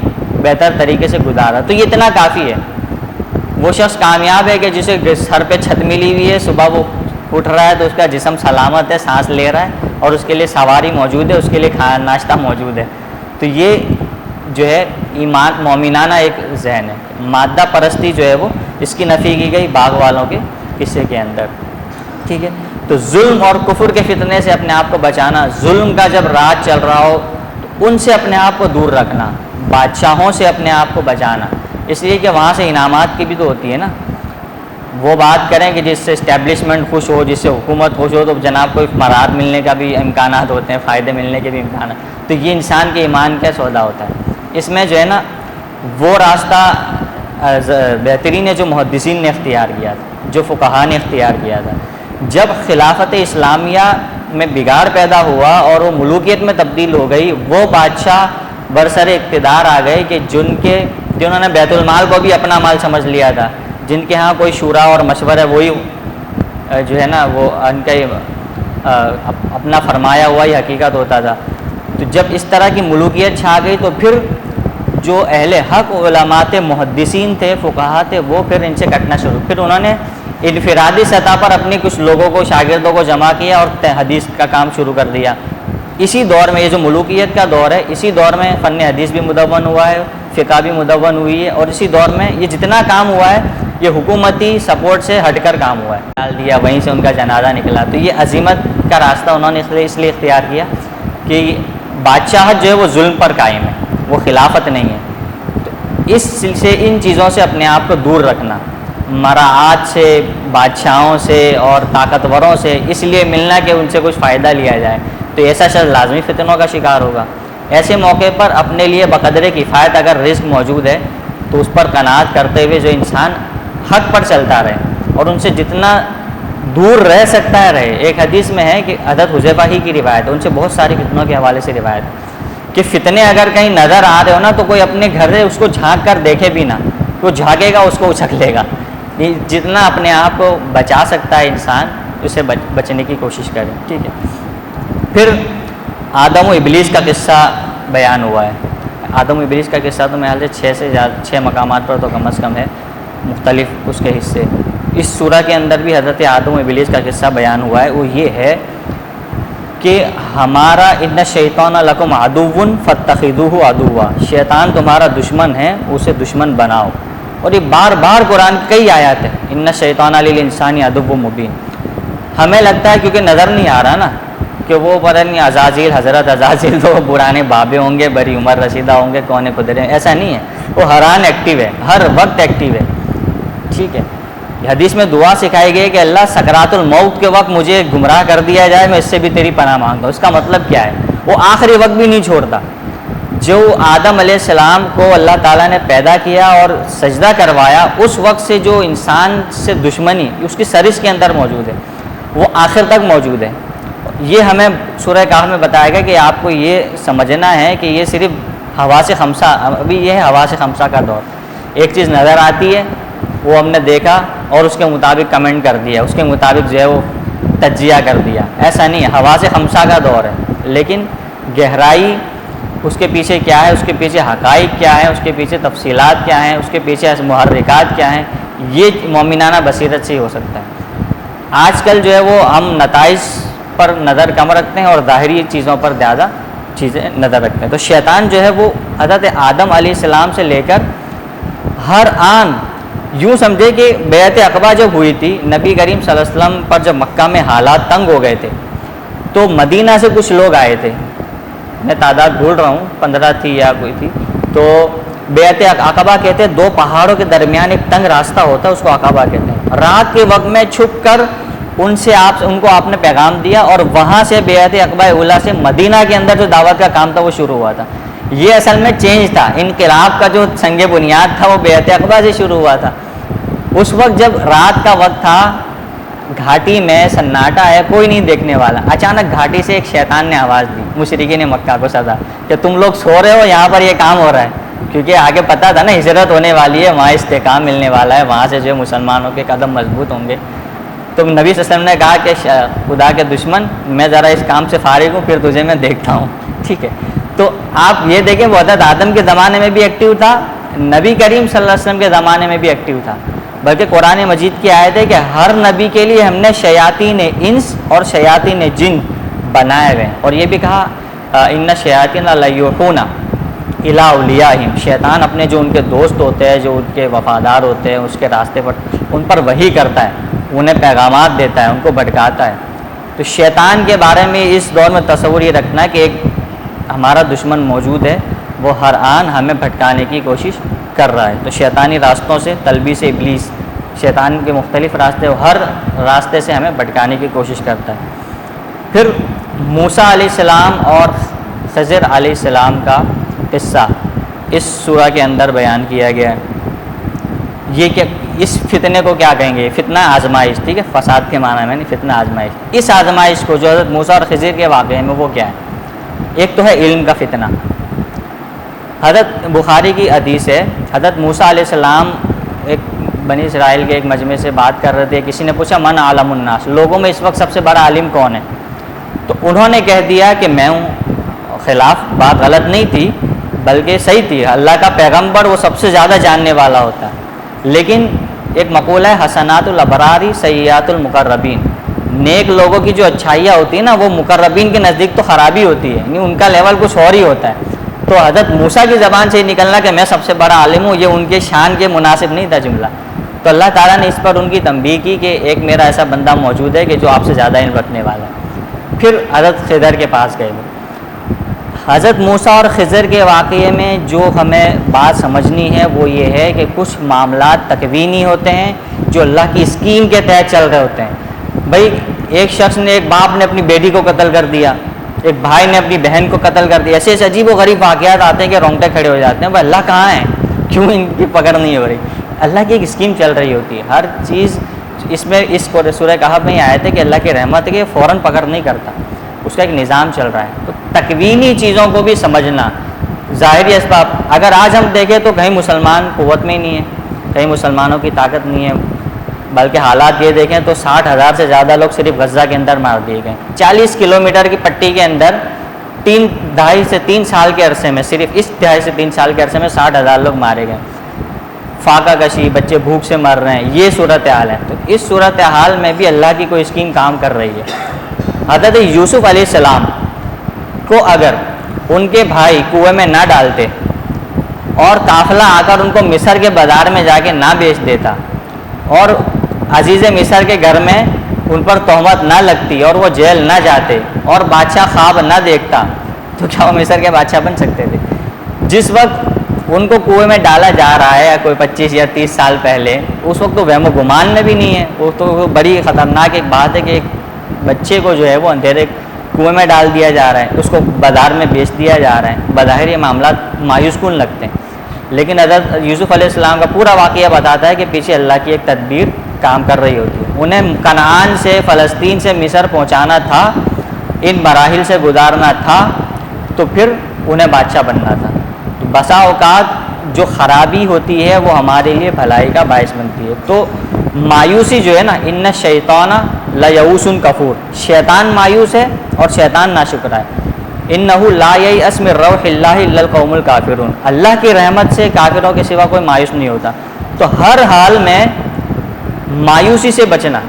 بہتر طریقے سے گزارا، تو یہ اتنا کافی ہے۔ وہ شخص کامیاب ہے کہ جسے سر پہ چھت ملی ہوئی ہے، صبح وہ اٹھ رہا ہے تو اس کا جسم سلامت ہے، سانس لے رہا ہے، اور اس کے لیے سواری موجود ہے، اس کے لیے ناشتہ موجود ہے. تو یہ جو ہے ایمان مومنانہ ایک ذہن ہے. مادہ پرستی جو ہے وہ اس کی نفی کی گئی باغ والوں کے قصے کے اندر. ٹھیک ہے. تو ظلم اور کفر کے فتنے سے اپنے آپ کو بچانا، ظلم کا جب راج چل رہا ہو تو ان سے اپنے آپ کو دور رکھنا، بادشاہوں سے اپنے آپ کو بچانا، اس لیے کہ وہاں سے انعامات کی بھی تو ہوتی ہے نا. وہ بات کریں کہ جس سے اسٹیبلشمنٹ خوش ہو، جس سے حکومت خوش ہو، تو جناب کو مراد ملنے کا بھی امکانات ہوتے ہیں، فائدے ملنے کے بھی امکانات. تو یہ انسان کے ایمان کا سودا ہوتا ہے. اس میں جو ہے نا وہ راستہ بہترین ہے جو محدثین نے اختیار کیا تھا، جو فقہا نے اختیار کیا تھا. جب خلافت اسلامیہ میں بگاڑ پیدا ہوا اور وہ ملوکیت میں تبدیل ہو گئی، وہ بادشاہ برسر اقتدار آ گئے کہ جنہوں نے بیت المال کو بھی اپنا مال سمجھ لیا تھا، جن کے ہاں کوئی شورا اور مشورہ وہی جو ہے نا وہ ان کا اپنا فرمایا ہوا ہی حقیقت ہوتا تھا. تو جب اس طرح کی ملوکیت چھا گئی تو پھر جو اہل حق علماء تھے، محدثین تھے، فقہا تھے، وہ پھر ان سے کٹنا شروع. پھر انہوں نے انفرادی سطح پر اپنی کچھ لوگوں کو، شاگردوں کو جمع کیا اور حدیث کا کام شروع کر دیا. اسی دور میں، یہ جو ملوکیت کا دور ہے، اسی دور میں فن حدیث بھی مدون ہوا ہے، فقہ بھی مدون ہوئی ہے، اور اسی دور میں یہ جتنا کام ہوا ہے یہ حکومتی سپورٹ سے ہٹ کر کام ہوا ہے. ڈال دیا، وہیں سے ان کا جنازہ نکلا. تو یہ عظمت کا راستہ انہوں نے اس لیے اختیار کیا کہ بادشاہت جو ہے وہ ظلم پر قائم ہے، وہ خلافت نہیں ہے. تو اس سے ان چیزوں سے اپنے آپ کو دور رکھنا، مراعات سے، بادشاہوں سے اور طاقتوروں سے اس لیے ملنا کہ ان سے کچھ فائدہ لیا جائے، تو ایسا شخص لازمی فتنوں کا شکار ہوگا. ایسے موقع پر اپنے لیے بقدر کفایت اگر رزق موجود ہے تو اس پر قناعت کرتے ہوئے جو انسان حق پر چلتا رہے اور ان سے جتنا دور رہ سکتا ہے رہے. ایک حدیث میں ہے کہ حضرت حذیفہ ہی کی روایت ہے، ان سے بہت ساری فتنوں کے حوالے سے روایت ہے کہ فتنے اگر کہیں نظر آ رہے ہو نا تو کوئی اپنے گھر سے اس کو جھانک کر دیکھے بھی نہ، وہ جھانکے گا اس کو اچھک لے گا. جتنا اپنے آپ کو بچا سکتا ہے انسان اسے بچنے کی کوشش کرے. ٹھیک ہے. پھر آدم و ابلیس کا قصہ بیان ہوا ہے. آدم و ابلیس کا قصہ تو میرے خیال سے 6 مقامات پر تو کم از کم ہے، مختلف اس کے حصے. اس سورہ کے اندر بھی حضرت آدم و ابلیس کا قصہ بیان ہوا ہے. وہ یہ ہے کہ ہمارا ان الشیطان لکم عدو فاتخذوہ عدوا، شیطان تمہارا دشمن ہے، اسے دشمن بناؤ. اور یہ بار بار قرآن کی کئی آیات ہیں، ان الشیطان للانسان عدو مبین. ہمیں لگتا ہے کیونکہ نظر نہیں آ رہا نا کہ وہ پتہ نہیں عزازیل، حضرت عزازیل تو پرانے بابے ہوں گے، بڑی عمر رسیدہ ہوں گے، کونے قدرے، ایسا نہیں ہے. وہ ہران ایکٹیو ہے، ہر وقت ایکٹیو ہے. ٹھیک ہے. حدیث میں دعا سکھائی گئی کہ اللہ سکرات الموت کے وقت مجھے گمراہ کر دیا جائے، میں اس سے بھی تیری پناہ مانگتا ہوں. اس کا مطلب کیا ہے؟ وہ آخری وقت بھی نہیں چھوڑتا. جو آدم علیہ السلام کو اللہ تعالیٰ نے پیدا کیا اور سجدہ کروایا، اس وقت سے جو انسان سے دشمنی اس کی سرش کے اندر موجود ہے، وہ آخر تک موجود ہے. یہ ہمیں سورہ کہف میں بتایا گیا کہ آپ کو یہ سمجھنا ہے کہ یہ صرف حواس خمسہ، ابھی یہ ہے حواس خمسہ کا دور. ایک چیز نظر آتی ہے، وہ ہم نے دیکھا اور اس کے مطابق کمنٹ کر دیا، اس کے مطابق جو ہے وہ تجزیہ کر دیا. ایسا نہیں ہے، حواس خمسہ کا دور ہے. لیکن گہرائی اس کے پیچھے کیا ہے، اس کے پیچھے حقائق کیا ہے، اس کے پیچھے تفصیلات کیا ہیں، اس کے پیچھے محرکات کیا ہیں، یہ مومنانہ بصیرت سے ہی ہو سکتا ہے. آج کل جو ہے وہ ہم نتائج پر نظر کم رکھتے ہیں اور ظاہری چیزوں پر زیادہ چیزیں نظر رکھتے ہیں. تو شیطان جو ہے وہ حضرت آدم علیہ السلام سے لے کر ہر آن، یوں سمجھے کہ بیعت عقبہ جب ہوئی تھی، نبی کریم صلی اللہ علیہ وسلم پر جب مکہ میں حالات تنگ ہو گئے تھے تو مدینہ سے کچھ لوگ آئے تھے، میں تعداد بھول رہا ہوں، 15 تھی یا کوئی تھی. تو بیعت عقبہ کہتے ہیں 2 پہاڑوں کے درمیان ایک تنگ راستہ ہوتا ہے، اس کو عقبہ کہتے ہیں. رات کے وقت میں چھپ کر ان کو آپ نے پیغام دیا اور وہاں سے بیعت عقبہ اولیٰ سے مدینہ کے اندر جو دعوت کا کام تھا وہ شروع ہوا تھا. یہ اصل میں چینج تھا، انقلاب کا جو سنگ بنیاد تھا وہ بیعت عقبہ سے شروع ہوا تھا. اس وقت جب رات کا وقت تھا، گھاٹی میں سناٹا ہے، کوئی نہیں دیکھنے والا. اچانک گھاٹی سے ایک شیطان نے آواز دی، مشرکین مکہ کو سزا کہ تم لوگ سو رہے ہو، یہاں پر یہ کام ہو رہا ہے. کیونکہ آگے پتہ تھا نا ہجرت ہونے والی ہے، وہاں استحکام ملنے والا ہے، وہاں سے جو ہے مسلمانوں کے قدم مضبوط ہوں گے. تو نبی صلی اللہ علیہ وسلم نے کہا کہ خدا کے دشمن، میں ذرا اس کام سے فارغ ہوں، پھر تجھے میں دیکھتا ہوں. ٹھیک ہے. تو آپ یہ دیکھیں وہ حضرت آدم کے زمانے میں بھی ایکٹیو تھا، نبی کریم صلی اللہ علیہ وسلم کے زمانے میں بھی ایکٹیو تھا. بلکہ قرآن مجید کی آیت ہے کہ ہر نبی کے لیے ہم نے شیاطین انس اور شیاطین جن بنائے ہوئے، اور یہ بھی کہا ان الشیاطین لیوحون الی اولیاءہم، شیطان اپنے جو ان کے دوست ہوتے ہیں، جو ان کے وفادار ہوتے ہیں، اس کے راستے پر ان پر وحی کرتا ہے، انہیں پیغامات دیتا ہے، ان کو بھٹکاتا ہے۔ تو شیطان کے بارے میں اس دور میں تصور یہ رکھنا ہے کہ ایک ہمارا دشمن موجود ہے، وہ ہر آن ہمیں بھٹکانے کی کوشش کر رہا ہے۔ تو شیطانی راستوں سے، تلبیس ابلیس، شیطان کے مختلف راستے، ہر راستے سے ہمیں بھٹکانے کی کوشش کرتا ہے۔ پھر موسیٰ علیہ السلام اور خضر علیہ السلام کا قصہ اس سورہ کے اندر بیان کیا گیا ہے۔ یہ کہ اس فتنے کو کیا کہیں گے؟ فتنہ آزمائش، ٹھیک ہے، فساد کے معنی میں نہیں، فتنہ آزمائش۔ اس آزمائش کو جو حضرت موسیٰ اور خضر کے واقعے میں وہ کیا ہے؟ ایک تو ہے علم کا فتنہ۔ حضرت بخاری کی حدیث ہے، حضرت موسیٰ علیہ السلام ایک بنی اسرائیل کے ایک مجمع سے بات کر رہے تھے، کسی نے پوچھا من عالم الناس، لوگوں میں اس وقت سب سے بڑا عالم کون ہے؟ تو انہوں نے کہہ دیا کہ میں ہوں۔ خلاف بات غلط نہیں تھی بلکہ صحیح تھی، اللہ کا پیغمبر وہ سب سے زیادہ جاننے والا ہوتا ہے، لیکن ایک مقولہ ہے حسنات الابراری سیئات المقربین، نیک لوگوں کی جو اچھائیاں ہوتی ہیں نا وہ مقربین کے نزدیک تو خرابی ہوتی ہے، یعنی ان کا لیول کچھ اور ہی ہوتا ہے۔ تو حضرت موسیٰ کی زبان سے نکلنا کہ میں سب سے بڑا عالم ہوں، یہ ان کے شان کے مناسب نہیں تھا جملہ۔ تو اللہ تعالیٰ نے اس پر ان کی تنبیہ کی کہ ایک میرا ایسا بندہ موجود ہے کہ جو آپ سے زیادہ علم رکھنے والا ہے۔ پھر حضرت خضر کے پاس گئے۔ حضرت موسیٰ اور خضر کے واقعے میں جو ہمیں بات سمجھنی ہے وہ یہ ہے کہ کچھ معاملات تکوینی ہوتے ہیں جو اللہ کی اسکیم کے تحت چل رہے ہوتے ہیں۔ بھائی ایک شخص نے، ایک باپ نے اپنی بیٹی کو قتل کر دیا، ایک بھائی نے اپنی بہن کو قتل کر دیا، ایسے عجیب و غریب واقعات آتے ہیں کہ رونگٹے کھڑے ہو جاتے ہیں، بھائی اللہ کہاں ہے؟ کیوں ان کی پکڑ نہیں ہو رہی؟ اللہ کی ایک اسکیم چل رہی ہوتی ہے، ہر چیز اس میں اس سورہ کہف میں آئے تھے کہ اللہ کی رحمت ہے کہ فوراً پکڑ نہیں کرتا، اس کا ایک نظام چل رہا ہے۔ تو تکوینی چیزوں کو بھی سمجھنا، ظاہری اسباب، اگر آج ہم دیکھیں تو کہیں مسلمان قوت میں ہی نہیں ہے، کہیں مسلمانوں کی طاقت نہیں ہے، بلکہ حالات یہ دیکھیں تو 60,000 سے زیادہ لوگ صرف غزہ کے اندر مار دیے گئے۔ 40 کلومیٹر کی پٹی کے اندر 3 دہائی سے 3 سال کے عرصے میں، صرف اس دہائی سے 3 سال کے عرصے میں 60,000 لوگ مارے گئے، فاقہ کشی، بچے بھوک سے مر رہے ہیں، یہ صورتحال ہے۔ تو اس صورتحال میں بھی اللہ کی کوئی اسکیم کام کر رہی ہے۔ حضرت یوسف علیہ السلام کو اگر ان کے بھائی کنویں میں نہ ڈالتے اور قافلہ آ کر ان کو مصر کے بازار میں جا کے نہ بیچ دیتا اور عزیز مصر کے گھر میں ان پر تہمت نہ لگتی اور وہ جیل نہ جاتے اور بادشاہ خواب نہ دیکھتا، تو کیا وہ مصر کے بادشاہ بن سکتے تھے؟ جس وقت ان کو کنویں میں ڈالا جا رہا ہے، یا کوئی 25 یا 30 سال پہلے، اس وقت تو وہم و گمان میں بھی نہیں ہے، وہ تو بڑی خطرناک ایک بات ہے کہ ایک بچے کو جو ہے وہ اندھیرے کنویں میں ڈال دیا جا رہا ہے، اس کو بازار میں بیچ دیا جا رہا ہے۔ بظاہر یہ معاملات مایوس کن لگتے ہیں، لیکن حضرت یوسف علیہ السلام کا پورا واقعہ بتاتا ہے کہ پیچھے اللہ کی ایک تدبیر کام کر رہی ہوتی ہے۔ انہیں کنعان سے، فلسطین سے مصر پہنچانا تھا، ان مراحل سے گزارنا تھا، تو پھر انہیں بادشاہ بننا تھا۔ تو بسا اوقات جو خرابی ہوتی ہے وہ ہمارے لیے بھلائی کا باعث بنتی ہے۔ تو مایوسی جو ہے نا، ان الشیطان لیئوس کفور، شیطان مایوس ہے اور شیطان ناشکر ہے۔ انہ لا ییأس من روح اللہ الا القوم الکافرون، اللہ کی رحمت سے کافروں کے سوا کوئی مایوس نہیں ہوتا۔ تو ہر حال میں مایوسی سے بچنا،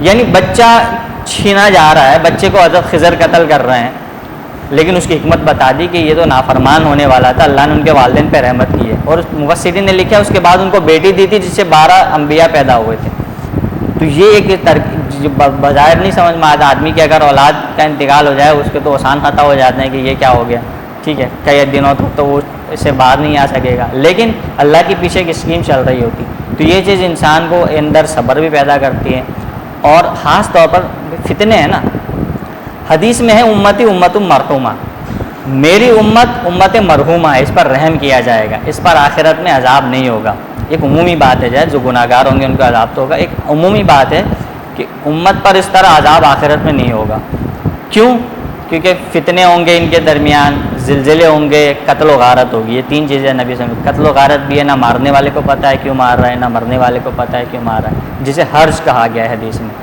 یعنی بچہ چھینا جا رہا ہے، بچے کو حضرت خضر قتل کر رہے ہیں، لیکن اس کی حکمت بتا دی کہ یہ تو نافرمان ہونے والا تھا، اللہ نے ان کے والدین پہ رحمت کی ہے۔ اور مفسرین نے لکھا اس کے بعد ان کو بیٹی دی تھی جس سے 12 انبیاء پیدا ہوئے تھے۔ تو یہ ایک بظاہر نہیں سمجھ میں آتا آدمی کہ اگر اولاد کا انتقال ہو جائے اس کے تو آسان خطا ہو جاتے ہیں کہ یہ کیا ہو گیا، ٹھیک ہے، کئی دنوں تک تو وہ اس سے باہر نہیں آ سکے گا، لیکن اللہ کی پیچھے ایک اسکیم چل رہی ہوتی۔ تو یہ چیز انسان کو اندر صبر بھی پیدا کرتی ہے، اور خاص طور پر فتنے ہیں نا، حدیث میں ہے امتی امت مرحومہ، میری امت امت مرحومہ ہے، اس پر رحم کیا جائے گا، اس پر آخرت میں عذاب نہیں ہوگا۔ ایک عمومی بات ہے، جو گناہ گار ہوں گے ان کا عذاب تو ہوگا، ایک عمومی بات ہے کہ امت پر اس طرح عذاب آخرت میں نہیں ہوگا۔ کیوں؟ کیونکہ فتنے ہوں گے ان کے درمیان، زلزلے ہوں گے، قتل و غارت ہوگی، یہ 3 چیزیں نبی صلی اللہ علیہ وسلم، قتل و غارت بھی ہے، نہ مارنے والے کو پتہ ہے کیوں مار رہا ہے، نہ مرنے والے کو پتہ ہے کیوں مار رہا ہے، جسے حرج کہا گیا ہے حدیث میں۔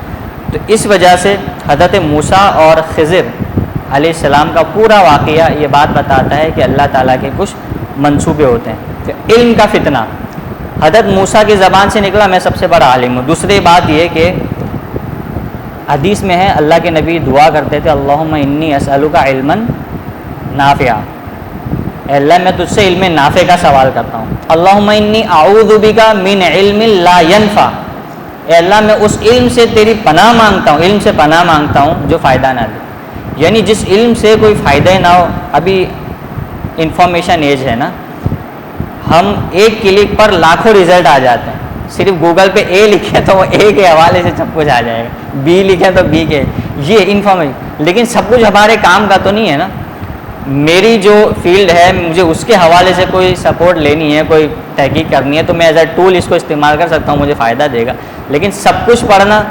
تو اس وجہ سے حضرت موسیٰ اور خضر علیہ السلام کا پورا واقعہ یہ بات بتاتا ہے کہ اللہ تعالیٰ کے کچھ منصوبے ہوتے ہیں۔ تو علم کا فتنہ، حضرت موسیٰ کی زبان سے نکلا میں سب سے بڑا عالم ہوں۔ دوسری بات یہ کہ حدیث میں ہے اللہ کے نبی دعا کرتے تھے اللہم انی اسألک علما نافعا، اے اللہ میں تجھ سے علم نافع کا سوال کرتا ہوں۔ اللہم انی اعوذ بک من علم لا ینفع، اے اللہ میں اس علم سے تیری پناہ مانگتا ہوں، علم سے پناہ مانگتا ہوں جو فائدہ نہ دے، یعنی جس علم سے کوئی فائدہ نہ ہو۔ ابھی انفارمیشن ایج ہے نا، ہم ایک کلک پر لاکھوں رزلٹ آ جاتے ہیں۔ صرف گوگل پہ اے لکھیں تو وہ اے کے حوالے سے سب کچھ آ جائے گا، بی لکھیں تو بی کے، یہ انفارمیشن، لیکن سب کچھ ہمارے کام کا تو نہیں ہے نا۔ میری جو فیلڈ ہے مجھے اس کے حوالے سے کوئی سپورٹ لینی ہے، کوئی تحقیق کرنی ہے تو میں ایز اے ٹول اس کو استعمال کر سکتا ہوں، مجھے فائدہ دے گا۔ لیکن سب کچھ پڑھنا،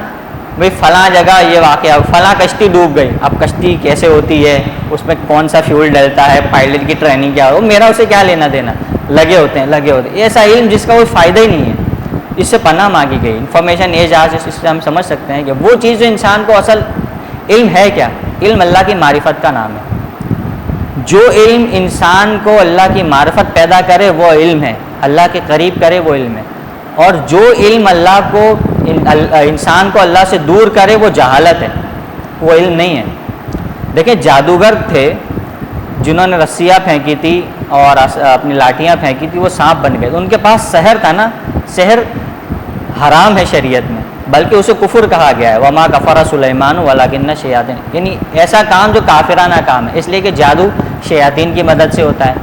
بھئی فلاں جگہ یہ واقعہ، فلاں کشتی ڈوب گئی، اب کشتی کیسے ہوتی ہے، اس میں کون سا فیول ڈلتا ہے، پائلٹ کی ٹریننگ کیا ہو، میرا اسے کیا لینا دینا، لگے ہوتے ہیں ایسا علم جس کا کوئی فائدہ ہی نہیں ہے، اس سے پناہ مانگی گئی۔ انفارمیشن ایج آج اس سے ہم سمجھ سکتے ہیں کہ وہ چیز جو انسان کو اصل علم ہے کیا، علم اللہ کی معرفت کا نام ہے۔ جو علم انسان کو اللہ کی معرفت پیدا کرے وہ علم ہے، اللہ کے قریب کرے وہ علم ہے، اور جو علم اللہ کو انسان کو اللہ سے دور کرے وہ جہالت ہے، وہ علم نہیں ہے۔ دیکھیں جادوگر تھے جنہوں نے رسیاں پھینکی تھی اور اپنی لاٹیاں پھینکی تھی، وہ سانپ بن گئے، ان کے پاس سحر تھا نا، سحر حرام ہے شریعت میں، بلکہ اسے کفر کہا گیا ہے، وما کفر سلیمان ولکن الشیاطین، یعنی ایسا کام جو کافرانہ کام ہے، اس لیے کہ جادو شیاطین کی مدد سے ہوتا ہے۔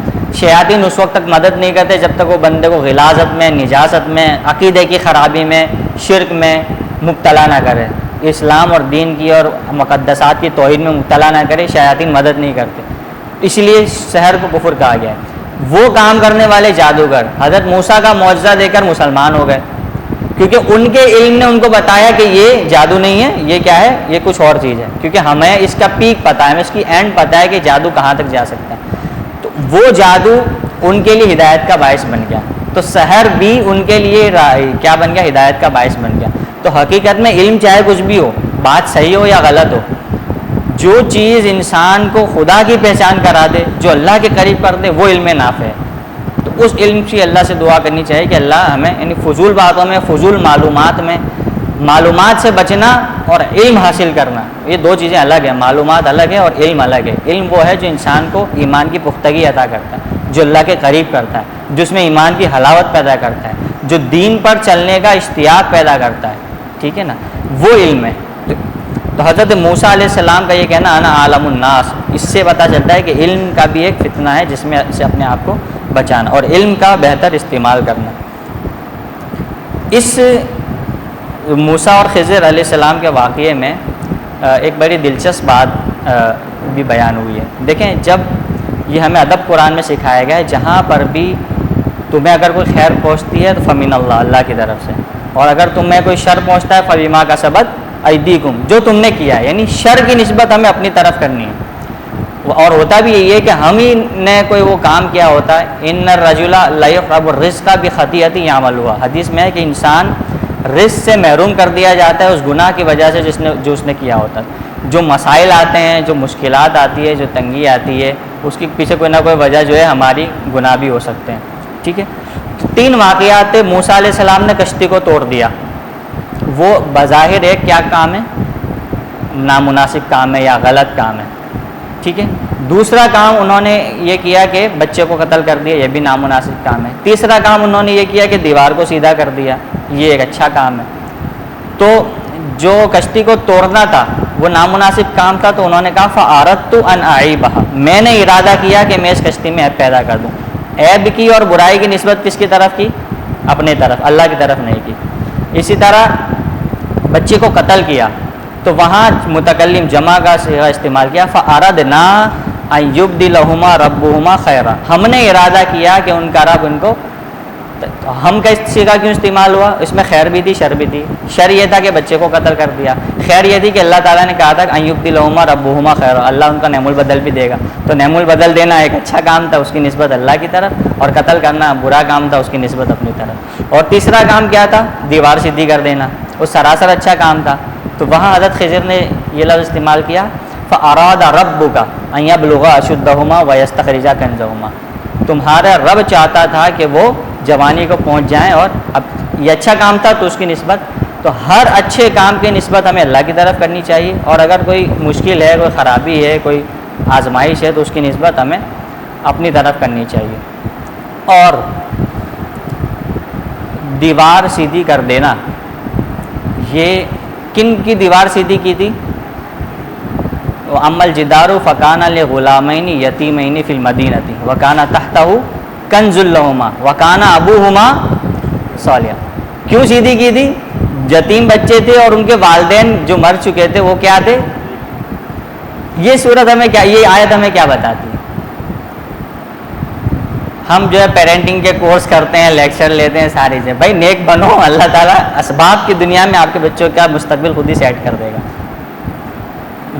شیاطین اس وقت تک مدد نہیں کرتے جب تک وہ بندے کو غلاظت میں، نجاست میں، عقیدے کی خرابی میں، شرک میں مبتلا نہ کرے، اسلام اور دین کی اور مقدسات کی توہین میں مبتلا نہ کرے، شیاطین مدد نہیں کرتے، اس لیے سحر کو کفر کہا گیا ہے۔ وہ کام کرنے والے جادوگر حضرت موسیٰ کا معجزہ دے کر مسلمان ہو گئے، کیونکہ ان کے علم نے ان کو بتایا کہ یہ جادو نہیں ہے، یہ کیا ہے، یہ کچھ اور چیز ہے، کیونکہ ہمیں اس کا پیک پتہ ہے، ہمیں اس کی اینڈ پتہ ہے کہ جادو کہاں تک جا سکتا ہے۔ تو وہ جادو ان کے لیے ہدایت کا باعث بن گیا، تو سحر بھی ان کے لیے کیا بن گیا، ہدایت کا باعث بن گیا۔ تو حقیقت میں علم چاہے کچھ بھی ہو، بات صحیح ہو یا غلط ہو، جو چیز انسان کو خدا کی پہچان کرا دے، جو اللہ کے قریب کر دے، وہ علم نافع ہے۔ تو اس علم سے اللہ سے دعا کرنی چاہیے کہ اللہ ہمیں یعنی فضول باتوں میں، فضول معلومات میں، معلومات سے بچنا اور علم حاصل کرنا، یہ دو چیزیں الگ ہیں، معلومات الگ ہے اور علم الگ ہے۔ علم وہ ہے جو انسان کو ایمان کی پختگی عطا کرتا ہے، جو اللہ کے قریب کرتا ہے، جس میں ایمان کی حلاوت پیدا کرتا ہے، جو دین پر چلنے کا اشتیاق پیدا کرتا ہے، ٹھیک ہے نا، وہ علم ہے۔ تو حضرت موسیٰ علیہ السلام کا یہ کہنا انا عالم الناس، اس سے پتہ چلتا ہے کہ علم کا بھی ایک فتنہ ہے جس میں سے اپنے آپ کو بچانا اور علم کا بہتر استعمال کرنا۔ اس موسیٰ اور خضر علیہ السلام کے واقعے میں ایک بڑی دلچسپ بات بھی بیان ہوئی ہے۔ دیکھیں جب یہ ہمیں ادب قرآن میں سکھایا گیا ہے، جہاں پر بھی تمہیں اگر کوئی خیر پہنچتی ہے تو فمن اللہ، اللہ کی طرف سے، اور اگر تمہیں کوئی شر پہنچتا ہے فبما کسبت ایدیکم، جو تم نے کیا ہے، یعنی شر کی نسبت ہمیں اپنی طرف کرنی ہے۔ اور ہوتا بھی یہی ہے کہ ہم ہی نے کوئی وہ کام کیا ہوتا ہے، ان الرجل لا یقرب الرزق بخطیئۃ یعملها، حدیث میں ہے کہ انسان رزق سے محروم کر دیا جاتا ہے اس گناہ کی وجہ سے جو اس نے کیا ہوتا ہے۔ جو مسائل آتے ہیں، جو مشکلات آتی ہے، جو تنگی آتی ہے، اس کے پیچھے کوئی نہ کوئی وجہ جو ہے ہماری گناہ بھی ہو سکتے ہیں، ٹھیک ہے۔ تو 3 واقعات تھے، موسیٰ علیہ السلام نے کشتی کو توڑ دیا، وہ بظاہر ایک کیا کام ہے، نامناسب کام ہے یا غلط کام ہے، ٹھیک ہے۔ دوسرا کام انہوں نے یہ کیا کہ بچے کو قتل کر دیا، یہ بھی نامناسب کام ہے۔ تیسرا کام انہوں نے یہ کیا کہ دیوار کو سیدھا کر دیا، یہ ایک اچھا کام ہے۔ تو جو کشتی کو توڑنا تھا وہ نامناسب کام تھا، تو انہوں نے کہا فَأَرَدْتُ أَنْ أَعِيبَهَا، میں نے ارادہ کیا کہ میں اس کشتی میں عیب پیدا کر دوں۔ عیب کی اور برائی کی نسبت کس کی طرف کی، اپنے طرف، اللہ کی طرف نہیں کی۔ اسی طرح بچے کو قتل کیا تو وہاں متکلم جمع کا صیغہ استعمال کیا، فَأَرَدْنَا أَن يُبْدِلَهُمَا رَبُّهُمَا خَيْرًا، ہم نے ارادہ کیا کہ ان کا رب ان کو، ہم کا صیغہ کیوں استعمال ہوا، اس میں خیر بھی تھی شر بھی تھی۔ شر یہ تھا کہ بچے کو قتل کر دیا، خیر یہ تھی کہ اللہ تعالیٰ نے کہا تھا کہ أَن يُبْدِلَهُمَا رَبُّهُمَا خَيْرًا، اللہ ان کا نعم البدل بھی دے گا، تو نعم البدل دینا ایک اچھا کام تھا اس کی نسبت اللہ کی طرف، اور قتل کرنا برا کام تھا اس کی نسبت اپنی طرف۔ اور تیسرا کام کیا تھا، دیوار سیدھی کر دینا، وہ سراسر اچھا کام تھا۔ تو وہاں حضرت خضر نے یہ لفظ استعمال کیا فَأَرَادَ رَبُّكَ أَن يَبْلُغَ أَشُدَّهُمَا وَيَسْتَخْرِجَ كَنزَهُمَا، تمہارا رب چاہتا تھا کہ وہ جوانی کو پہنچ جائیں، اور اب یہ اچھا کام تھا تو اس کی نسبت، تو ہر اچھے کام کی نسبت ہمیں اللہ کی طرف کرنی چاہیے، اور اگر کوئی مشکل ہے، کوئی خرابی ہے، کوئی آزمائش ہے تو اس کی نسبت ہمیں اپنی طرف کرنی چاہیے۔ اور دیوار سیدھی کر دینا، یہ کن کی دیوار سیدھی کی تھی؟ اما الجدار فکان لغلامین یتیمین فی المدینۃ وکان تحتہ کنز لہما وکان ابوہما صالحا۔ کیوں سیدھی کی تھی؟ یتیم بچے تھے اور ان کے والدین جو مر چکے تھے وہ کیا تھے؟ یہ صورت ہمیں کیا، یہ آیت ہمیں کیا بتاتی ہے؟ ہم جو ہے پیرنٹنگ کے کورس کرتے ہیں، لیکچر لیتے ہیں ساری سے، بھائی نیک بنو، اللہ تعالیٰ اسباب کی دنیا میں آپ کے بچوں کا مستقبل خود ہی سیٹ کر دے گا۔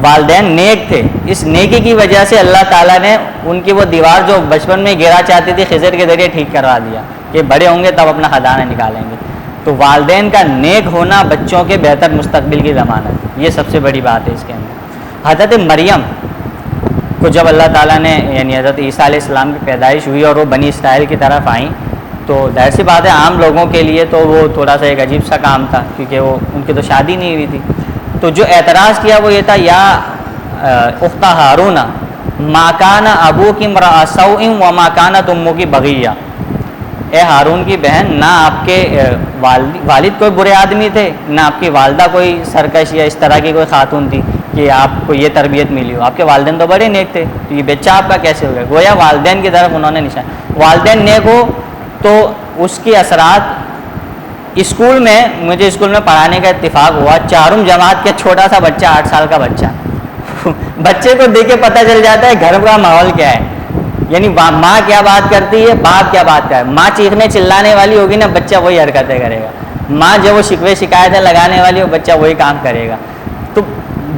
والدین نیک تھے، اس نیکی کی وجہ سے اللہ تعالیٰ نے ان کی وہ دیوار جو بچپن میں گرا چاہتی تھی خضر کے ذریعے ٹھیک کروا دیا کہ بڑے ہوں گے تب اپنا خزانہ نکالیں گے۔ تو والدین کا نیک ہونا بچوں کے بہتر مستقبل کی ضمانت، یہ سب سے بڑی بات ہے اس کے اندر۔ حضرت مریم کو جب اللہ تعالیٰ نے، یعنی حضرت عیسیٰ علیہ السلام کی پیدائش ہوئی اور وہ بنی اسرائیل کی طرف آئیں، تو ظاہر سی بات ہے عام لوگوں کے لیے تو وہ تھوڑا سا ایک عجیب سا کام تھا، کیونکہ وہ ان کی تو شادی نہیں ہوئی تھی۔ تو جو اعتراض کیا وہ یہ تھا، یا اخت ہارون ما کان ابوک امرأ سوء وما کانت امک بغیہ، اے ہارون کی بہن، نہ آپ کے والد کوئی برے آدمی تھے، نہ آپ کی والدہ کوئی سرکش یا اس طرح کی کوئی خاتون تھی کہ آپ کو یہ تربیت ملی ہو، آپ کے والدین تو بڑے نیک تھے، تو یہ بچہ آپ کا کیسے ہو گیا؟ گویا والدین کی طرف انہوں نے نشان، والدین نیک ہو تو اس کے اثرات۔ اسکول میں مجھے اسکول میں پڑھانے کا اتفاق ہوا، چارم جماعت کے چھوٹا سا بچہ، 8 سال کا بچہ، بچے کو دیکھ کے پتہ چل جاتا ہے گھر کا ماحول کیا ہے، یعنی ماں کیا بات کرتی ہے، باپ کیا بات کرے، ماں چیخنے چلانے والی ہوگی نا، بچہ وہی حرکتیں کرے گا، ماں جو وہ شکوے شکایتیں لگانے والی ہو، بچہ وہی کام کرے گا۔ تو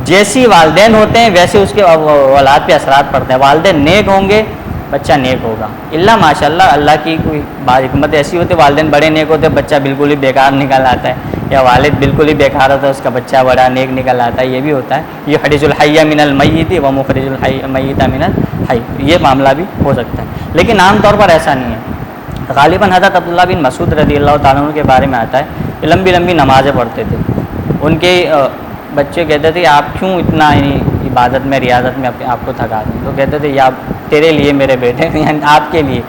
جیسی والدین ہوتے ہیں ویسے اس کے اولاد پہ اثرات پڑتے ہیں، والدین نیک ہوں گے بچہ نیک ہوگا، اللہ ماشاء اللہ، اللہ کی کوئی بات حکمت ایسی ہوتی ہے، والدین بڑے نیک ہوتے ہیں بچہ بالکل ہی بیکار نکل آتا ہے، یا والد بالکل ہی بیکار ہوتا ہے اس کا بچہ بڑا نیک نکل آتا ہے، یہ بھی ہوتا ہے۔ یہ حدیث الحی من المیت و مخرج المیت من الحی، یہ معاملہ بھی ہو سکتا ہے، لیکن عام طور پر ایسا نہیں ہے۔ غالباً حضرت عبداللہ بن مسعود رضی اللہ تعالیٰ عنہ کے بارے میں آتا ہے کہ لمبی لمبی نمازیں پڑھتے تھے، ان کے بچے کہتے تھے آپ کیوں اتنا عبادت میں ریاضت میں آپ کو تھکا دیں، تو کہتے تھے یا تیرے لیے میرے بیٹے، یعنی آپ کے لیے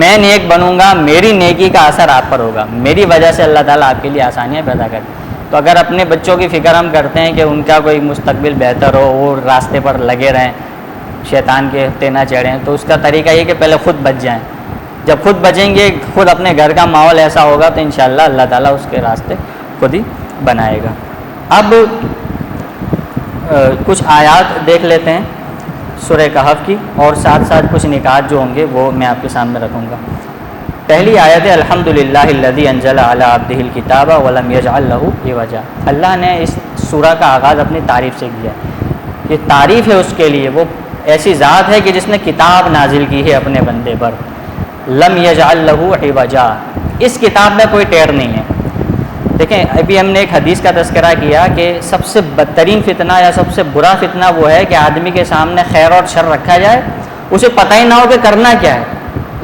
میں نیک بنوں گا، میری نیکی کا اثر آپ پر ہوگا، میری وجہ سے اللہ تعالیٰ آپ کے لیے آسانیاں پیدا کرے۔ تو اگر اپنے بچوں کی فکر ہم کرتے ہیں کہ ان کا کوئی مستقبل بہتر ہو، وہ راستے پر لگے رہیں، شیطان کے ہتے نہ چڑھیں، تو اس کا طریقہ یہ کہ پہلے خود بچ جائیں، جب خود بچیں گے، خود اپنے گھر کا ماحول ایسا ہوگا تو انشاءاللہ اللہ تعالیٰ اس کے راستے خود ہی بنائے گا۔ اب کچھ آیات دیکھ لیتے ہیں سورہ کہف کی، اور ساتھ ساتھ کچھ نکات جو ہوں گے وہ میں آپ کے سامنے رکھوں گا۔ پہلی آیت ہے الحمدللہ الذی انزل علی عبدہ الکتاب ولم یجعل لہ عوجا۔ اللہ نے اس سورہ کا آغاز اپنی تعریف سے کیا ہے، یہ تعریف ہے اس کے لیے، وہ ایسی ذات ہے کہ جس نے کتاب نازل کی ہے اپنے بندے پر، لم یجعل لہ عوجا، اس کتاب میں کوئی ٹیڑھ نہیں ہے۔ دیکھیں ابھی ہم نے ایک حدیث کا تذکرہ کیا کہ سب سے بدترین فتنہ یا سب سے برا فتنہ وہ ہے کہ آدمی کے سامنے خیر اور شر رکھا جائے، اسے پتہ ہی نہ ہو کہ کرنا کیا ہے،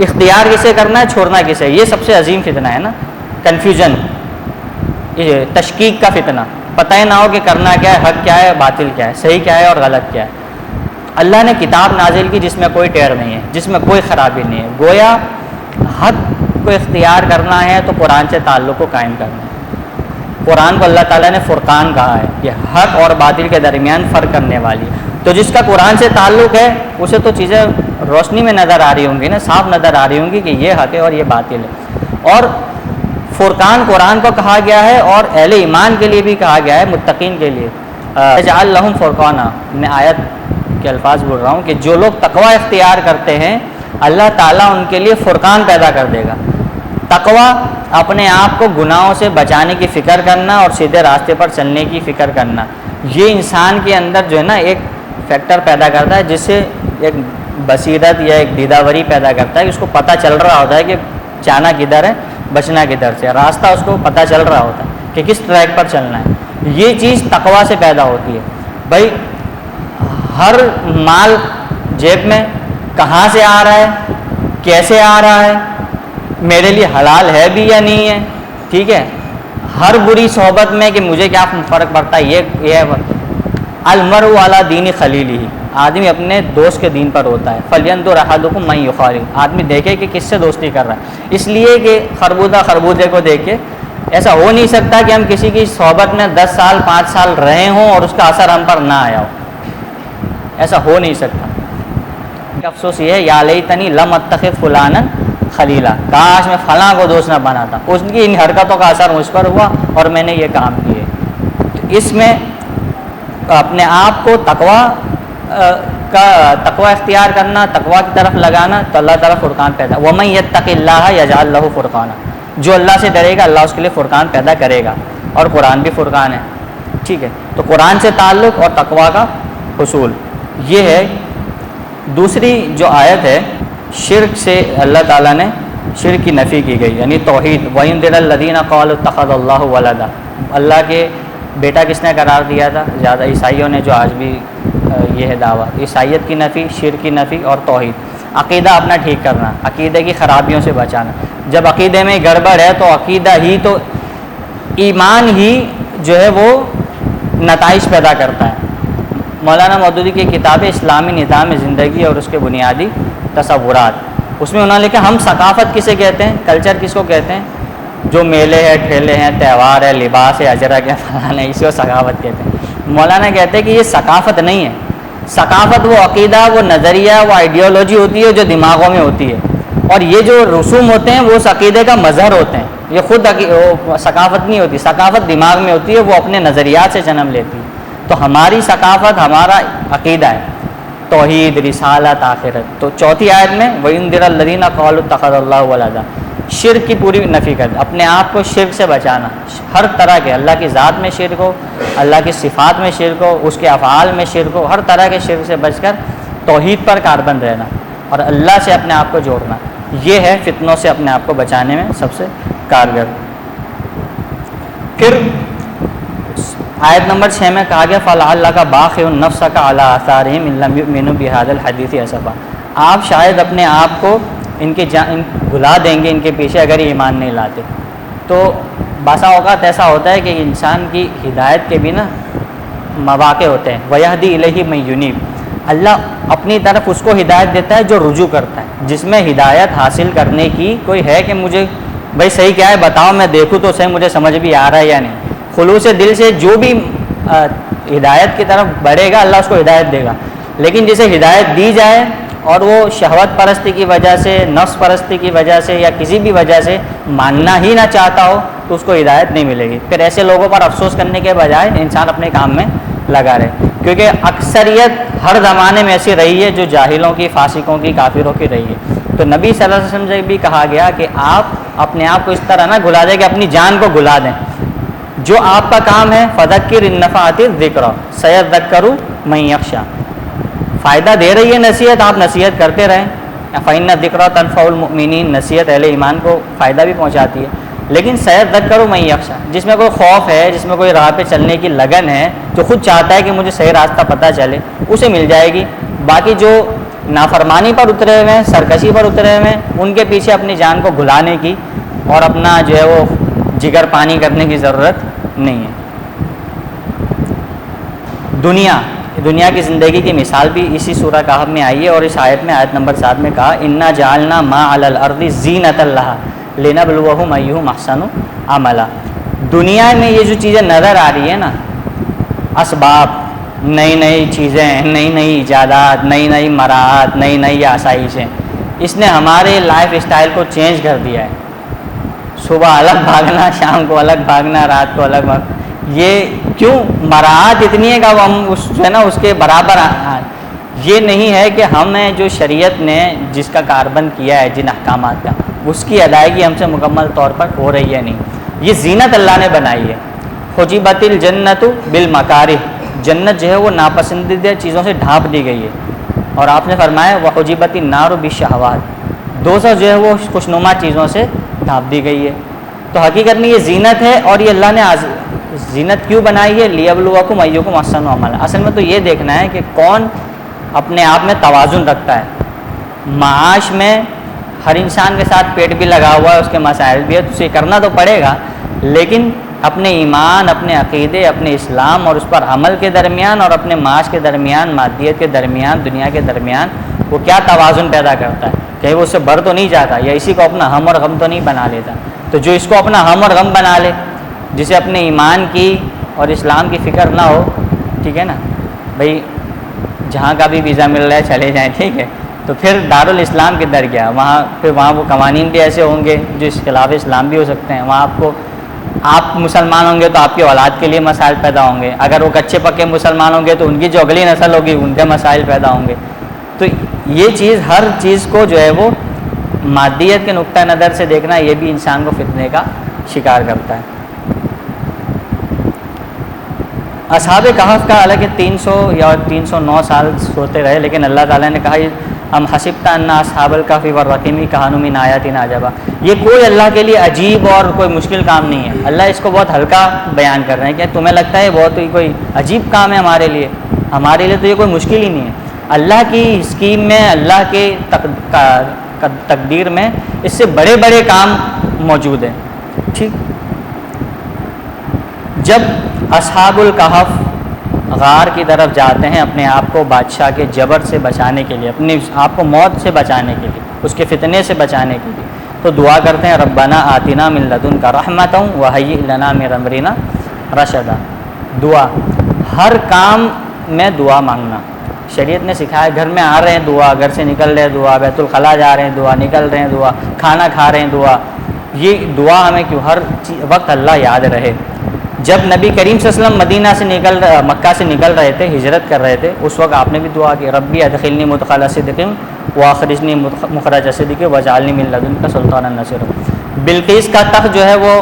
اختیار کسے کرنا ہے، چھوڑنا کسے، یہ سب سے عظیم فتنہ ہے نا، کنفیوژن، یہ تشکیک کا فتنہ، پتہ ہی نہ ہو کہ کرنا کیا ہے، حق کیا ہے، باطل کیا ہے، صحیح کیا ہے اور غلط کیا ہے۔ اللہ نے کتاب نازل کی جس میں کوئی ٹیڑھ نہیں ہے، جس میں کوئی خرابی نہیں ہے، گویا حق کو اختیار کرنا ہے تو قرآن سے تعلق کو قائم کرنا ہے۔ قرآن کو اللہ تعالیٰ نے فرقان کہا ہے، یہ حق اور باطل کے درمیان فرق کرنے والی، تو جس کا قرآن سے تعلق ہے اسے تو چیزیں روشنی میں نظر آ رہی ہوں گی نا، صاف نظر آ رہی ہوں گی کہ یہ حق ہے اور یہ باطل ہے۔ اور فرقان قرآن کو کہا گیا ہے اور اہل ایمان کے لیے بھی کہا گیا ہے، متقین کے لیے، اجعل لہم فرقانا، میں آیت کے الفاظ بول رہا ہوں کہ جو لوگ تقوی اختیار کرتے ہیں اللہ تعالیٰ ان کے لیے فرقان پیدا کر دے گا۔ تقوی اپنے آپ کو گناہوں سے بچانے کی فکر کرنا اور سیدھے راستے پر چلنے کی فکر کرنا، یہ انسان کے اندر جو ہے نا ایک فیکٹر پیدا کرتا ہے جس سے ایک بصیرت یا ایک دیداوری پیدا کرتا ہے کہ اس کو پتہ چل رہا ہوتا ہے کہ جانا کدھر ہے، بچنا کدھر سے، راستہ اس کو پتہ چل رہا ہوتا ہے کہ کس ٹریک پر چلنا ہے۔ یہ چیز تقوی سے پیدا ہوتی ہے۔ بھائی ہر مال جیب میں کہاں سے آ رہا ہے، کیسے آ رہا ہے، میرے لیے حلال ہے بھی یا نہیں ہے. ٹھیک ہے, ہر بری صحبت میں کہ مجھے کیا فرق پڑتا ہے, یہ المرء علی دین خلیلہ, آدمی اپنے دوست کے دین پر ہوتا ہے. فلینظر احدکم من یخالل, آدمی دیکھے کہ کس سے دوستی کر رہا ہے. اس لیے کہ خربوزے کو دیکھ کے ایسا ہو نہیں سکتا کہ ہم کسی کی صحبت میں 10 سال 5 سال رہے ہوں اور اس کا اثر ہم پر نہ آیا ہو, ایسا ہو نہیں سکتا. افسوس یہ ہے, یا لیتنی لم اتخذ فلانا خلیلا, کاش میں فلاں کو دوست نہ بناتا, اس کی ان حرکتوں کا اثر مجھ پر ہوا اور میں نے یہ کام کیے. تو اس میں اپنے آپ کو تقوی اختیار کرنا, تقوی کی طرف لگانا, تو اللہ تعالیٰ فرقان پیدا. وَمَن يَتَّقِ اللَّهَ يَجْعَل لَّهُ فُرْقَانًا, جو اللہ سے ڈرے گا اللہ اس کے لیے فرقان پیدا کرے گا, اور قرآن بھی فرقان ہے. ٹھیک ہے, تو قرآن سے تعلق اور تقوی کا حصول یہ ہے. دوسری جو آیت ہے, شرک سے اللہ تعالیٰ نے شرک کی نفی کی گئی, یعنی توحید. وَيُنذِرَ الَّذِينَ قَالُوا اتَّخَذَ اللَّهُ وَلَدًا, اللہ کے بیٹا کس نے قرار دیا تھا؟ زیادہ عیسائیوں نے, جو آج بھی یہ ہے دعویٰ. عیسائیت کی نفی, شرک کی نفی اور توحید. عقیدہ اپنا ٹھیک کرنا, عقیدے کی خرابیوں سے بچانا. جب عقیدے میں گڑبڑ ہے تو عقیدہ ہی, تو ایمان ہی جو ہے وہ نتائج پیدا کرتا ہے. مولانا مودودی کی کتاب اسلامی نظام زندگی اور اس کے بنیادی تصورات, اس میں انہوں نے لکھا ہم ثقافت کسے کہتے ہیں, کلچر کس کو کہتے ہیں؟ جو میلے ہیں, ٹھیلے ہیں, تہوار ہے, لباس ہے, اجرک ہے, فلاں ہے, اسی کو ثقافت کہتے ہیں. مولانا کہتے ہیں کہ یہ ثقافت نہیں ہے. ثقافت وہ عقیدہ, وہ نظریہ, وہ آئیڈیالوجی ہوتی ہے جو دماغوں میں ہوتی ہے, اور یہ جو رسوم ہوتے ہیں وہ اس عقیدے کا مظہر ہوتے ہیں. یہ خود ثقافت نہیں ہوتی. ثقافت دماغ میں ہوتی ہے, وہ اپنے نظریات سے جنم لیتی ہے. تو ہماری ثقافت ہمارا عقیدہ ہے, توحید, رسالت, آخرت. تو چوتھی آیت میں وَيُنذِرَ الَّذِينَ قَالُوا اتَّخَذَ اللَّهُ وَلَدًا, شرک کی پوری نفی کر, اپنے آپ کو شرک سے بچانا. ہر طرح کے, اللہ کی ذات میں شرک ہو, اللہ کی صفات میں شرک ہو, اس کے افعال میں شرک ہو, ہر طرح کے شرک سے بچ کر توحید پر کاربند رہنا اور اللہ سے اپنے آپ کو جوڑنا. یہ ہے فتنوں سے اپنے آپ کو بچانے میں سب سے کارگر. پھر آیت نمبر 6 میں کہا گیا فَلَعَلَّكَ بَاخِعٌ نَفْسَكَ عَلَىٰ آثَارِهِمْ إِن لَّمْ يُؤْمِنُوا بِهَٰذَا الْحَدِيثِ أَسَفًا, آپ شاید اپنے آپ کو ان کے بھلا دیں گے ان کے پیچھے اگر یہ ایمان نہیں لاتے. تو بعض اوقات ایسا ہوتا ہے کہ انسان کی ہدایت کے بھی نا مواقع ہوتے ہیں. وَيَهْدِي إِلَيْهِ مَن يُنِيبُ, اللہ اپنی طرف اس کو ہدایت دیتا ہے جو رجوع کرتا ہے. جس میں ہدایت حاصل کرنے کی کوئی ہے کہ مجھے بھائی صحیح کیا ہے بتاؤ, میں دیکھوں تو صحیح مجھے سمجھ بھی آ رہا ہے یا نہیں. خلوص دل سے جو بھی ہدایت کی طرف بڑھے گا اللہ اس کو ہدایت دے گا. لیکن جسے ہدایت دی جائے اور وہ شہوت پرستی کی وجہ سے, نفس پرستی کی وجہ سے یا کسی بھی وجہ سے ماننا ہی نہ چاہتا ہو تو اس کو ہدایت نہیں ملے گی. پھر ایسے لوگوں پر افسوس کرنے کے بجائے انسان اپنے کام میں لگا رہے, کیونکہ اکثریت ہر زمانے میں ایسی رہی ہے جو جاہلوں کی, فاسقوں کی, کافروں کی رہی ہے. تو نبی صلی اللہ علیہ وسلم سے بھی کہا گیا کہ آپ اپنے آپ کو اس طرح نہ گھلا دیں کہ اپنی جان کو گھلا دیں. جو آپ کا کام ہے فذکر ان نفعت الذکر سیذکر من یخشی, فائدہ دے رہی ہے نصیحت, آپ نصیحت کرتے رہیں. فإن الذکر تنفع المؤمنین, نصیحت اہل ایمان کو فائدہ بھی پہنچاتی ہے. لیکن سیذکر من یخشی, جس میں کوئی خوف ہے, جس میں کوئی راہ پہ چلنے کی لگن ہے, جو خود چاہتا ہے کہ مجھے صحیح راستہ پتہ چلے, اسے مل جائے گی. باقی جو نافرمانی پر اترے ہوئے ہیں, سرکشی پر اترے ہوئے ہیں, ان کے پیچھے اپنی جان کو گھلانے کی اور اپنا جو ہے وہ جگر پانی کرنے کی ضرورت نہیں ہے. دنیا کی زندگی کی مثال بھی اسی سورہ کہف میں آئی ہے, اور اس آیت میں آیت نمبر 7 میں کہا انا جعلنا ما علی الارض زینۃ لہا لنبلوہم ایہم احسن عملا. دنیا میں یہ جو چیزیں نظر آ رہی ہے نا, اسباب, نئی نئی چیزیں, نئی نئی ایجادات, نئی نئی مراحت, نئی نئی آسائشیں, اس نے ہمارے لائف اسٹائل کو چینج کر دیا ہے. صبح الگ بھاگنا, شام کو الگ بھاگنا, رات کو الگ بھاگنا. یہ کیوں؟ مراحت اتنی ہے کہ ہم جو ہے نا اس کے برابر. یہ نہیں ہے کہ ہمیں جو شریعت نے جس کا کاربند کیا ہے, جن احکامات کا, اس کی ادائیگی ہم سے مکمل طور پر ہو رہی ہے نہیں. یہ زینت اللہ نے بنائی ہے. حجبت الجنت بالمکارہ, جنت جو ہے وہ ناپسندیدہ چیزوں سے ڈھانپ دی گئی ہے. اور آپ نے فرمایا وحجبت النار بالشہوات, دوزخ جو ہے وہ خوشنما چیزوں سے ڈھانپ دی گئی ہے. تو حقیقت میں یہ زینت ہے, اور یہ اللہ نے زینت کیوں بنائی ہے؟ لیبلوکم ایکم احسن عملا. اصل میں تو یہ دیکھنا ہے کہ کون اپنے آپ میں توازن رکھتا ہے, معاش میں ہر انسان کے ساتھ پیٹ بھی لگا ہوا ہے، اس کے مسائل بھی ہے، تو اسے کرنا تو پڑے گا، لیکن اپنے ایمان، اپنے عقیدے، اپنے اسلام اور اس پر عمل کے درمیان اور اپنے معاش کے درمیان، مادیت کے درمیان، دنیا کے درمیان وہ کیا توازن پیدا کرتا ہے؟ کہیں وہ اس سے بڑھ تو نہیں جاتا یا اسی کو اپنا ہم اور غم تو نہیں بنا لیتا؟ تو جو اس کو اپنا ہم اور غم بنا لے، جسے اپنے ایمان کی اور اسلام کی فکر نہ ہو، ٹھیک ہے نا بھائی، جہاں کا بھی ویزا مل رہا ہے چلے جائیں، ٹھیک ہے، تو پھر دارالاسلام کدھر گیا؟ وہاں وہ قوانین بھی ایسے ہوں گے جو اس خلاف اسلام بھی ہو سکتے ہیں، وہاں آپ مسلمان ہوں گے تو آپ کی اولاد کے لیے مسائل پیدا ہوں گے، اگر وہ کچے پکے مسلمان ہوں گے تو ان کی جو اگلی نسل ہوگی ان کے مسائل پیدا ہوں گے۔ تو یہ چیز، ہر چیز کو جو ہے وہ مادیت کے نقطہ نظر سے دیکھنا، یہ بھی انسان کو فتنے کا شکار کرتا ہے۔ اصحاب کہف کا حالانکہ 300 یا 309 سال سوتے رہے، لیکن اللہ تعالیٰ نے کہا ہم حسبت ان اصحاب الکہف والرقیم کانوا من آیاتنا عجبا، یہ کوئی اللہ کے لیے عجیب اور کوئی مشکل کام نہیں ہے۔ اللہ اس کو بہت ہلکا بیان کر رہے ہیں کہ تمہیں لگتا ہے بہت ہی کوئی عجیب کام ہے ہمارے لیے تو یہ کوئی مشکل ہی نہیں ہے۔ اللہ کی اسکیم میں، اللہ کے تقدیر میں اس سے بڑے بڑے کام موجود ہیں، ٹھیک۔ جب اصحاب الکہف غار کی طرف جاتے ہیں اپنے آپ کو بادشاہ کے جبر سے بچانے کے لیے، اپنے آپ کو موت سے بچانے کے لیے، اس کے فتنے سے بچانے کے لیے، تو دعا کرتے ہیں ربنا آتنا من لدنک رحمۃ وہیئ لنا من امرنا رشدا۔ دعا، ہر کام میں دعا مانگنا شریعت نے سکھایا۔ گھر میں آ رہے ہیں دعا، گھر سے نکل رہے ہیں دعا، بیت الخلاء جا رہے ہیں دعا، نکل رہے ہیں دعا، کھانا کھا رہے ہیں دعا۔ یہ دعا ہمیں کیوں ہر وقت اللہ یاد رہے۔ جب نبی کریم صلی اللہ علیہ وسلم مکہ سے نکل رہے تھے، ہجرت کر رہے تھے، اس وقت آپ نے بھی دعا کی ربی ادخلنی مدخل صدق واخرجنی مخرج صدق واجعلنی من لدنک سلطانا نصیرا۔ بلقیس کا تخت جو ہے وہ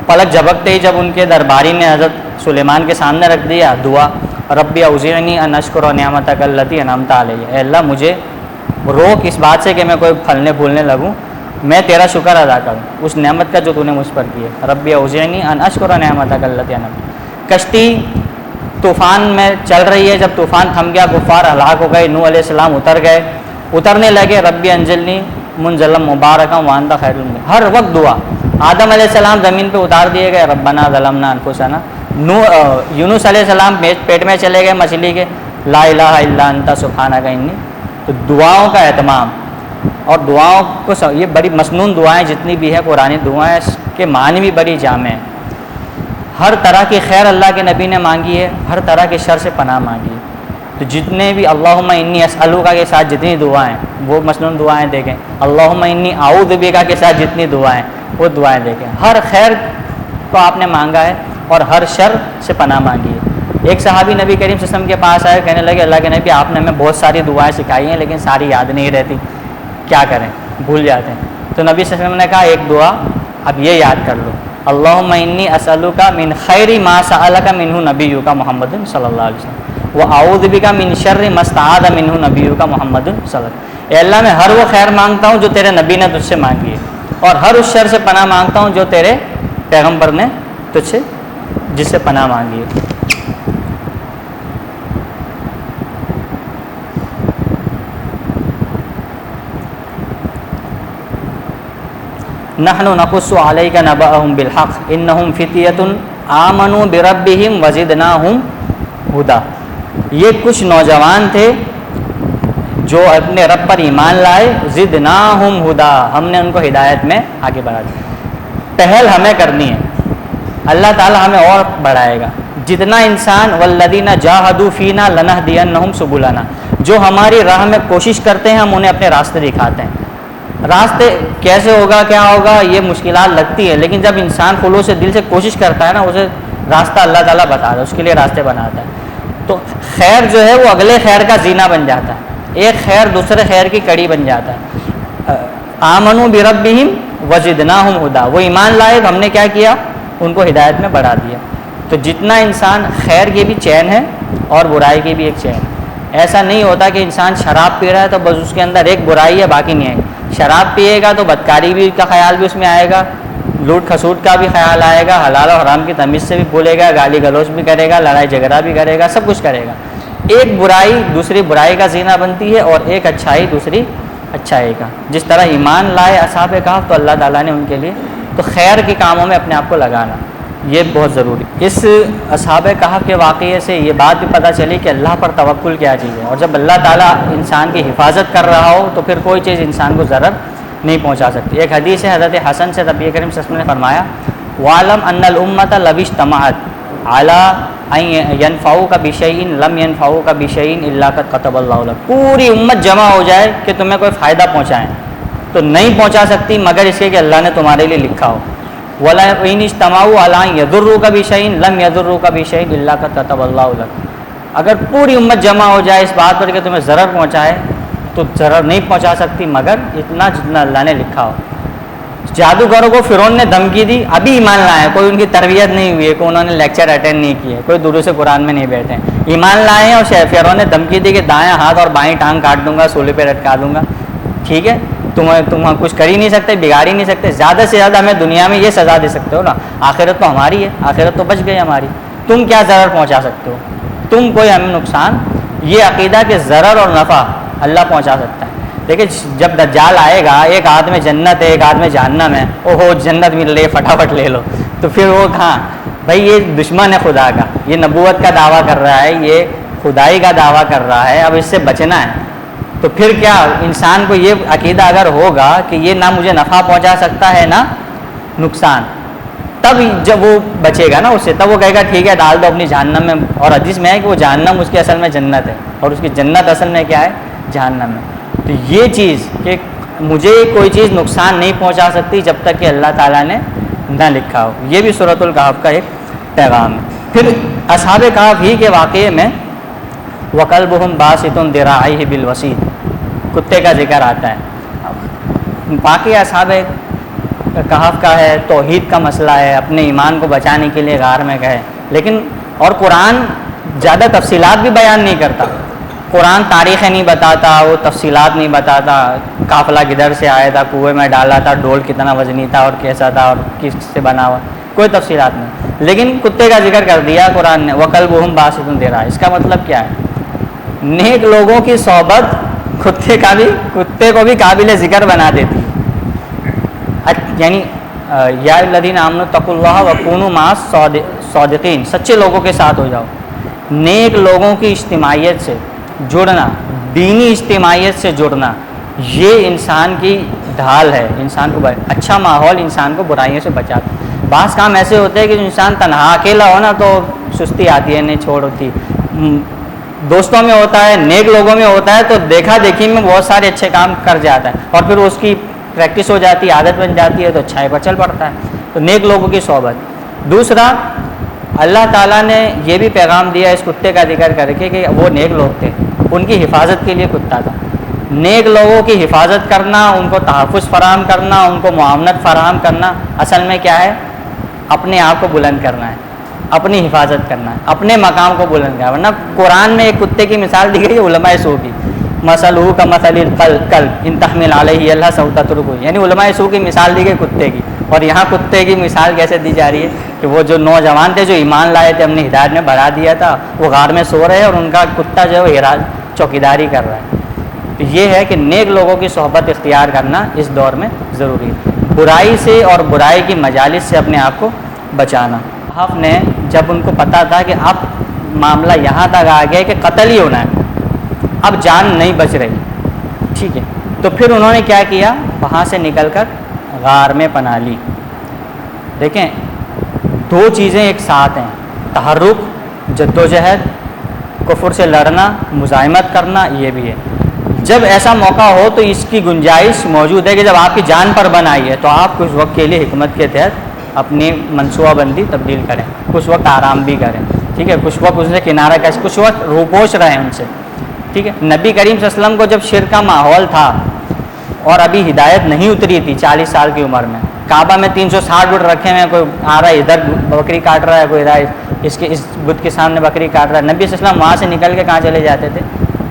پلک جھپکتے ہی جب ان کے درباری نے حضرت سلیمان کے سامنے رکھ دیا، دعا ربی اوزعنی ان اشکر نعمتک التی انعمت علی، اے اللہ مجھے روک اس بات سے کہ میں کوئی پھلنے پھولنے لگوں، میں تیرا شکر ادا کروں اس نعمت کا جو تو نے مجھ پر کی ہے۔ ربی اوزعنی ان اشکر نعمتک التی انعمت۔ کشتی طوفان میں چل رہی ہے، جب طوفان تھم گیا کفار ہلاک ہو گئے، نوح علیہ السلام اترنے لگے، ربی انزلنی منزلا مبارکا وانت خیر المنزلین۔ ہر وقت دعا۔ آدم علیہ السلام زمین پہ اتار دیے گئے، ربنا ظلمنا انفسنا۔ یونس علیہ السلام پیٹ میں چلے گئے مچھلی کے، لا الہ الا انت سبحانک انی۔ تو دعاؤں کا اہتمام، اور دعاؤں کو یہ بڑی مسنون دعائیں جتنی بھی ہے قرآنی دعائیں، اس کے معنی بھی بڑی جامع ہیں۔ ہر طرح کی خیر اللہ کے نبی نے مانگی ہے، ہر طرح کے شر سے پناہ مانگی ہے۔ تو جتنے بھی اللہم انی اسألوکا کے ساتھ جتنی دعائیں، وہ مسنون دعائیں دیکھیں۔ اللہم انی اعوذ بکا کے ساتھ جتنی دعائیں، وہ دعائیں دیکھیں۔ ہر خیر کو آپ نے مانگا ہے اور ہر شر سے پناہ مانگی ہے۔ ایک صحابی نبی کریم صلی اللہ علیہ وسلم کے پاس آئے، کہنے لگے اللہ کے نبی آپ نے ہمیں بہت ساری دعائیں سکھائی ہیں لیکن ساری یاد نہیں رہتی، کیا کریں، بھول جاتے ہیں۔ تو نبی صلی اللہ علیہ وسلم نے کہا ایک دعا اب یہ یاد کر لو، اللہم انی اسألک من خیر ما سألک منہ نبیک محمد صلی اللہ علیہ وسلم واعوذ بک من شر ما استعاذ منہ نبیک محمد صلی اللہ علیہ وسلم۔ اے اللہ میں ہر وہ خیر مانگتا ہوں جو تیرے نبی نے تجھ سے مانگی ہے، اور ہر اس شر سے پناہ مانگتا ہوں جو تیرے پیغمبر نے تجھ سے جس سے پناہ مانگی ہے۔ نحن نقص علیک نبأہم بالحق انہم فتیۃ آمنوا بربہم وزدناہم ہدی۔ یہ کچھ نوجوان تھے جو اپنے رب پر ایمان لائے، زدناہم ہدی، ہم نے ان کو ہدایت میں آگے بڑھا دیا۔ پہل ہمیں کرنی ہے، اللہ تعالی ہمیں اور بڑھائے گا۔ جتنا انسان والذین جاہدوا فینا لنہدینہم سبلنا، جو ہماری راہ میں کوشش کرتے ہیں ہم انہیں اپنے راستے دکھاتے ہیں۔ راستے کیسے ہوگا، کیا ہوگا، یہ مشکلات لگتی ہے، لیکن جب انسان خلوص سے دل سے کوشش کرتا ہے نا، اسے راستہ اللہ تعالیٰ بتاتا ہے، اس کے لیے راستے بناتا ہے۔ تو خیر جو ہے وہ اگلے خیر کا زینہ بن جاتا ہے، ایک خیر دوسرے خیر کی کڑی بن جاتا ہے۔ آمنوا بربہم وزدناہم ہدی، وہ ایمان لائے تو ہم نے کیا کیا، ان کو ہدایت میں بڑھا دیا۔ تو جتنا انسان، خیر کی بھی چین ہے اور برائی کی بھی ایک چین ہے۔ ایسا نہیں ہوتا کہ انسان شراب پی رہا ہے تو بس اس کے اندر ایک برائی ہے باقی نہیں ہے۔ شراب پیے گا تو بدکاری بھی کا خیال بھی اس میں آئے گا، لوٹ کھسوٹ کا بھی خیال آئے گا، حلال و حرام کی تمیز سے بھی بھولے گا، گالی گلوچ بھی کرے گا، لڑائی جھگڑا بھی کرے گا، سب کچھ کرے گا۔ ایک برائی دوسری برائی کا زینہ بنتی ہے اور ایک اچھائی دوسری اچھائی کا. جس طرح ایمان لائے اصحاب کہف تو اللہ تعالیٰ نے ان کے لیے تو خیر کے کاموں میں اپنے آپ کو لگانا یہ بہت ضروری. اس اصحاب کہف کے واقعے سے یہ بات بھی پتہ چلی کہ اللہ پر توکل کیا چیز ہے, اور جب اللہ تعالیٰ انسان کی حفاظت کر رہا ہو تو پھر کوئی چیز انسان کو ضرر نہیں پہنچا سکتی. ایک حدیث ہے حضرت حسن سے نبی کریم صلی اللہ علیہ وسلم نے فرمایا وَعْلَمْ أَنَّ الْأُمَّةَ لَوِ اجْتَمَعَتْ عَلَىٰ أَن يَنْفَعُوكَ بِشَيْءٍ لَمْ يَنْفَعُوكَ بِشَيْءٍ إِلَّا قَدْ كَتَبَ اللَّهُ لَكَ. پوری امت جمع ہو جائے کہ تمہیں کوئی فائدہ پہنچائیں تو نہیں پہنچا سکتی مگر اس کہ اللہ نے تمہارے لیے لکھا ہو. وَلَا إِنِ اجْتَمَعُوا عَلَىٰ أَن يَضُرُّوكَ بِشَيْءٍ لَمْ يَضُرُّوكَ بِشَيْءٍ إِلَّا قَدْ كَتَبَ اللَّهُ لَكَ. اگر پوری امت جمع ہو جائے اس بات پر کہ تمہیں ضرر پہنچائے تو ضرر نہیں پہنچا سکتی مگر اتنا جتنا اللہ نے لکھا ہو. جادوگروں کو فرعون نے دھمکی دی, ابھی ایمان لائے, کوئی ان کی تربیت نہیں ہوئی ہے, کوئی انہوں نے لیکچر اٹینڈ نہیں کیے, کوئی دروس قرآن میں نہیں بیٹھے, ایمان لائے ہیں. اور فرعون نے دھمکی دی کہ دائیں ہاتھ اور بائیں ٹانگ کاٹ دوں گا, سولے پہ لٹکا دوں گا. ٹھیک ہے, تم کچھ کر ہی نہیں سکتے, بگاڑ ہی نہیں سکتے, زیادہ سے زیادہ ہمیں دنیا میں یہ سزا دے سکتے ہو نا, آخرت تو ہماری ہے, آخرت تو بچ گئی ہماری, تم کیا ضرر پہنچا سکتے ہو, تم کوئی ہمیں نقصان. یہ عقیدہ کہ ضرر اور نفع اللہ پہنچا سکتا ہے. دیکھیں جب دجال آئے گا, ایک ہاتھ میں جنت ہے ایک ہاتھ میں جہنم ہے, اوہو جنت مل رہی ہے فٹافٹ لے لو, تو پھر وہ کہاں بھائی, یہ دشمن ہے خدا کا, یہ نبوت کا دعویٰ کر رہا ہے, یہ خدائی کا دعویٰ کر رہا ہے, اب اس سے بچنا ہے. تو پھر کیا انسان کو یہ عقیدہ اگر ہوگا کہ یہ نہ مجھے نفع پہنچا سکتا ہے نہ نقصان, تب جب وہ بچے گا نا اس سے, تب وہ کہے گا ٹھیک ہے ڈال دو اپنی جہنم میں. اور حدیث میں ہے کہ وہ جہنم اس کی اصل میں جنت ہے اور اس کی جنت اصل میں کیا ہے, جہنم میں. تو یہ چیز کہ مجھے کوئی چیز نقصان نہیں پہنچا سکتی جب تک کہ اللہ تعالیٰ نے نہ لکھا ہو, یہ بھی سورۃ الکہف کا ایک پیغام ہے. پھر اصحاب کہف ہی کے واقعے میں وَقَلْبُهُمْ بَاسِطٌ ذِرَاعَيْهِ بِالْوَسِيدِ, کتے کا ذکر آتا ہے. باقی اصحاب کہف کا ہے, توحید کا مسئلہ ہے, اپنے ایمان کو بچانے کے لیے غار میں گئے. لیکن اور قرآن زیادہ تفصیلات بھی بیان نہیں کرتا, قرآن تاریخیں نہیں بتاتا, وہ تفصیلات نہیں بتاتا, قافلہ کدھر سے آیا تھا, کنویں میں ڈالا تھا, ڈول کتنا وزنی تھا اور کیسا تھا اور کس سے بنا ہوا, کوئی تفصیلات نہیں. لیکن کتے کا ذکر کر دیا قرآن نے, وَقَلْبُهُمْ بَاسِطٌ ذِرَاعَيْهِ. اس کا مطلب کیا ہے, نیک لوگوں کی صحبت کتے کو بھی قابل ذکر بنا دیتی ہے. یعنی یا الذین آمنوا اتقوا اللہ وکونوا مع الصادقین, سچے لوگوں کے ساتھ ہو جاؤ. نیک لوگوں کی اجتماعیت سے جڑنا, دینی اجتماعیت سے جڑنا, یہ انسان کی ڈھال ہے. انسان کو اچھا ماحول انسان کو برائیوں سے بچاتا ہے. بعض کام ایسے ہوتے ہیں کہ جو انسان تنہا اکیلا ہو نا تو سستی آتی ہے, نہیں چھوڑ ہوتی. دوستوں میں ہوتا ہے, نیک لوگوں میں ہوتا ہے تو دیکھا دیکھی میں بہت سارے اچھے کام کر جاتا ہے, اور پھر اس کی پریکٹس ہو جاتی ہے, عادت بن جاتی ہے, تو اچھائی پر چل پڑتا ہے. تو نیک لوگوں کی صحبت. دوسرا, اللہ تعالیٰ نے یہ بھی پیغام دیا اس کتے کا ذکر کر کے کہ وہ نیک لوگ تھے, ان کی حفاظت کے لیے کتا تھا. نیک لوگوں کی حفاظت کرنا, ان کو تحفظ فراہم کرنا, ان کو معاونت فراہم کرنا, اصل میں کیا ہے, اپنے آپ کو بلند کرنا ہے, اپنی حفاظت کرنا ہے, اپنے مقام کو بلند کرنا ہے. ورنہ قرآن میں ایک کتے کی مثال دی گئی ہے علماء سو کی, مثلہ کمثل الکلب ان تحمل علیہ یلہث او تترکہ, یعنی علماء سو کی مثال دی گئی کتے کی. اور یہاں کتے کی مثال کیسے دی جا رہی ہے کہ وہ جو نوجوان تھے جو ایمان لائے تھے, اپنی ہدایت میں بڑھا دیا تھا, وہ غار میں سو رہے ہیں اور ان کا کتا جو ہے وہ چوکیداری کر رہا ہے. تو یہ ہے کہ نیک لوگوں کی صحبت اختیار کرنا اس دور میں ضروری ہے. برائی سے اور برائی کی مجالس سے اپنے آپ کو بچانا. کہف نے جب ان کو پتہ تھا کہ اب معاملہ یہاں تک آ گیا کہ قتل ہی ہونا ہے, اب جان نہیں بچ رہی, ٹھیک ہے, تو پھر انہوں نے کیا کیا, وہاں سے نکل کر غار میں پناہ لی. دیکھیں دو چیزیں ایک ساتھ ہیں, تحرک, جدوجہد, کفر سے لڑنا, مزاحمت کرنا, یہ بھی ہے. جب ایسا موقع ہو تو اس کی گنجائش موجود ہے کہ جب آپ کی جان پر بن آئی ہے تو آپ کچھ وقت کے لیے حکمت کے تحت اپنی منصوبہ بندی تبدیل کریں, کچھ وقت آرام بھی کریں, ٹھیک ہے, کچھ وقت اس سے کنارہ کش, کچھ وقت روپوش رہیں ان سے, ٹھیک ہے. نبی کریم صلی اللہ علیہ وسلم کو جب شرک کا ماحول تھا اور ابھی ہدایت نہیں اتری تھی 40 سال کی عمر میں, کعبہ میں 360 بت رکھے ہوئے ہیں, کوئی آ رہا ہے ادھر بکری کاٹ رہا ہے, کوئی اس بت کے سامنے بکری کاٹ رہا ہے. نبی صلی اللہ علیہ وسلم وہاں سے نکل کے کہاں چلے جاتے تھے,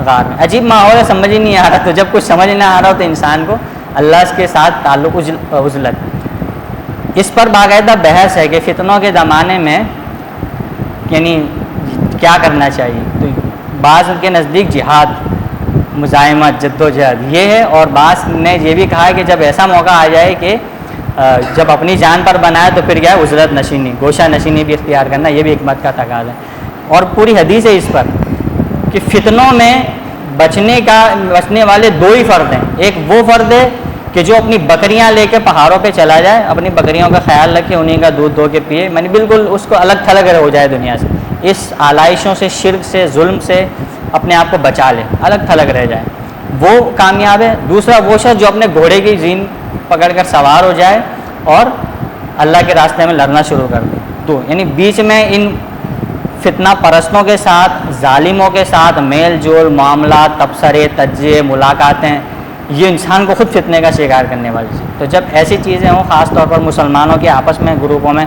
غار میں. عجیب ماحول ہے, سمجھ ہی نہیں آ رہا. تو جب کچھ سمجھ نہ آ رہا ہو تو انسان کو اللہ کے ساتھ تعلق عزلت. اس پر باقاعدہ بحث ہے کہ فتنوں کے زمانے میں یعنی کیا کرنا چاہیے. تو بعض کے نزدیک جہاد, مزاحمت، جد و جہد یہ ہے. اور بعض نے یہ بھی کہا ہے کہ جب ایسا موقع آ جائے کہ جب اپنی جان پر بنائے تو پھر کیا ہے عزلت نشینی، گوشہ نشینی بھی اختیار کرنا، یہ بھی حکمت کا تقاضا ہے. اور پوری حدیث ہے اس پر کہ فتنوں میں بچنے والے دو ہی فرد ہیں. ایک وہ فرد ہے کہ جو اپنی بکریاں لے کے پہاڑوں پہ چلا جائے، اپنی بکریوں کا خیال رکھے، انہیں کا دودھ دھو کے پیے، یعنی بالکل اس کو الگ تھلگ ہو جائے دنیا سے، اس آلائشوں سے، شرک سے، ظلم سے اپنے آپ کو بچا لے، الگ تھلگ رہ جائے، وہ کامیاب ہے. دوسرا وہ شخص جو اپنے گھوڑے کی زین پکڑ کر سوار ہو جائے اور اللہ کے راستے میں لڑنا شروع کر دے. تو یعنی بیچ میں ان فتنہ پرستوں کے ساتھ، ظالموں کے ساتھ میل جول، معاملات، تبصرے، تجزیے، ملاقاتیں، یہ انسان کو خود فتنے کا شکار کرنے والی چیز. تو جب ایسی چیزیں ہوں، خاص طور پر مسلمانوں کے آپس میں، گروپوں میں،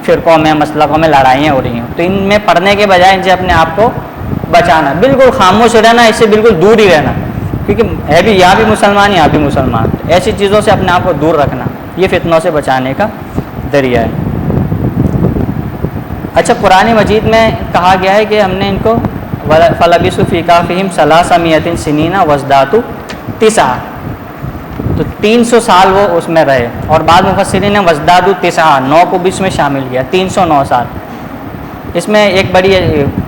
فرقوں میں، مسلکوں میں لڑائیاں ہو رہی ہوں، تو ان میں پڑھنے کے بجائے ان سے اپنے آپ کو بچانا، بالکل خاموش رہنا، اس سے بالکل دور ہی رہنا، کیونکہ ہے بھی یہاں بھی مسلمان، یہاں بھی مسلمان. ایسی چیزوں سے اپنے آپ کو دور رکھنا، یہ فتنوں سے بچانے کا ذریعہ ہے. اچھا، قرآن مجید میں کہا گیا ہے کہ ہم نے ان کو فَلَبِثُوا فِي كَهْفِهِمْ 300 سِنِينَ وَازْدَادُوا 9، تو 300 سال وہ اس میں رہے. اور بعض مفسرین نے وَازْدَادُوا 9 کو بھی اس میں شامل کیا، 309 سال. اس میں ایک بڑی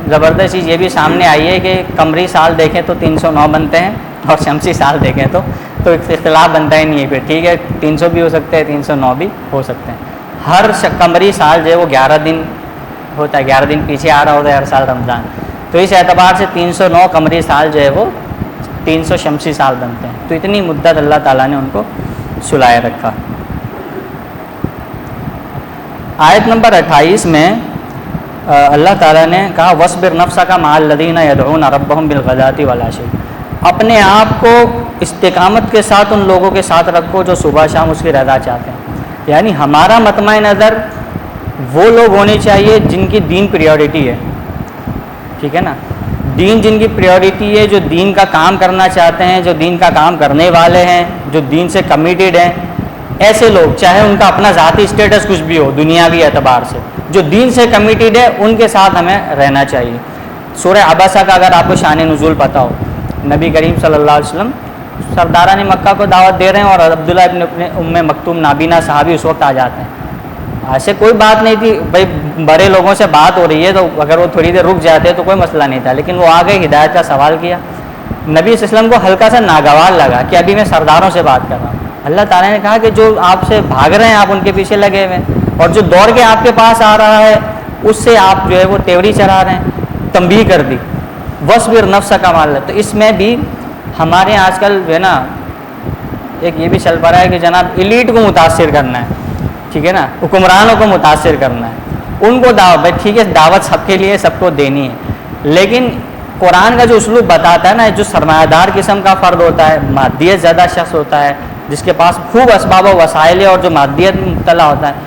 زبردست چیز یہ بھی سامنے آئی ہے کہ قمری سال دیکھیں تو 309 بنتے ہیں، اور شمسی سال دیکھیں تو اختلاف بنتا ہی نہیں ہے. پھر ٹھیک ہے 300 بھی ہو سکتے ہیں، 309 بھی ہو سکتے ہیں. ہر قمری سال جو ہے وہ 11 دن ہوتا ہے، 11 دن پیچھے آ رہا ہوتا ہے ہر سال رمضان. تو اس اعتبار سے 309 قمری سال جو ہے وہ 300 شمسی سال بنتے ہیں. تو اتنی مدت اللہ تعالیٰ نے ان کو سلائے رکھا. آیت نمبر 28 میں اللہ تعالیٰ نے کہا وَاصْبِرْ نَفْسَكَ مَعَ الَّذِينَ يَدْعُونَ رَبَّهُمْ بِالْغَدَاةِ وَالْعَشِيِّ، اپنے آپ کو استقامت کے ساتھ ان لوگوں کے ساتھ رکھو جو صبح شام اس کی رضا چاہتے ہیں. یعنی ہمارا مطمع نظر وہ لوگ ہونے چاہیے جن کی دین پریورٹی ہے، ٹھیک ہے نا، دین جن کی پریورٹی ہے، جو دین کا کام کرنا چاہتے ہیں، جو دین کا کام کرنے والے ہیں، جو دین سے کمیٹیڈ ہیں. ایسے لوگ چاہے ان کا اپنا ذاتی اسٹیٹس کچھ بھی ہو دنیاوی اعتبار سے، جو دین سے کمیٹیڈ ہے ان کے ساتھ ہمیں رہنا چاہیے. سورہ عبسہ کا اگر آپ کو شان نزول پتہ ہو، نبی کریم صلی اللہ علیہ وسلم سرداران مکہ کو دعوت دے رہے ہیں اور عبداللہ ابن ام مکتوم نابینا صحابی اس وقت آ جاتے ہیں. ایسے کوئی بات نہیں تھی بھائی، بڑے لوگوں سے بات ہو رہی ہے تو اگر وہ تھوڑی دیر رک جاتے تو کوئی مسئلہ نہیں تھا، لیکن وہ آ گئے، ہدایت کا سوال کیا. نبی صلی اللہ علیہ وسلم کو ہلکا سا ناگوار لگا کہ ابھی میں سرداروں سے بات کر رہا ہوں. اللہ تعالیٰ نے کہا کہ جو آپ سے بھاگ رہے ہیں آپ ان کے پیچھے لگے ہوئے ہیں، اور جو دوڑ کے آپ کے پاس آ رہا ہے اس سے آپ جو ہے وہ تیوری چڑھا رہے ہیں. تنبیہ کر دی وَاصْبِرْ نَفْسَكَ مَعَ الَّذِينَ. تو اس میں بھی ہمارے یہاں آج کل جو ہے نا ایک یہ بھی چل پڑا ہے کہ جناب ایلیٹ کو متاثر کرنا ہے، ٹھیک ہے نا، حکمرانوں کو متاثر کرنا ہے، ان کو دعوت، بھائی ٹھیک ہے دعوت سب کے لیے سب کو دینی ہے، لیکن قرآن کا جو اسلوب بتاتا ہے نا، جو سرمایہ دار قسم کا فرد ہوتا ہے، مادیت زیادہ شخص ہوتا ہے، جس کے پاس خوب اسباب و وسائل ہے اور جو مادیت میں مبتلا ہوتا ہے،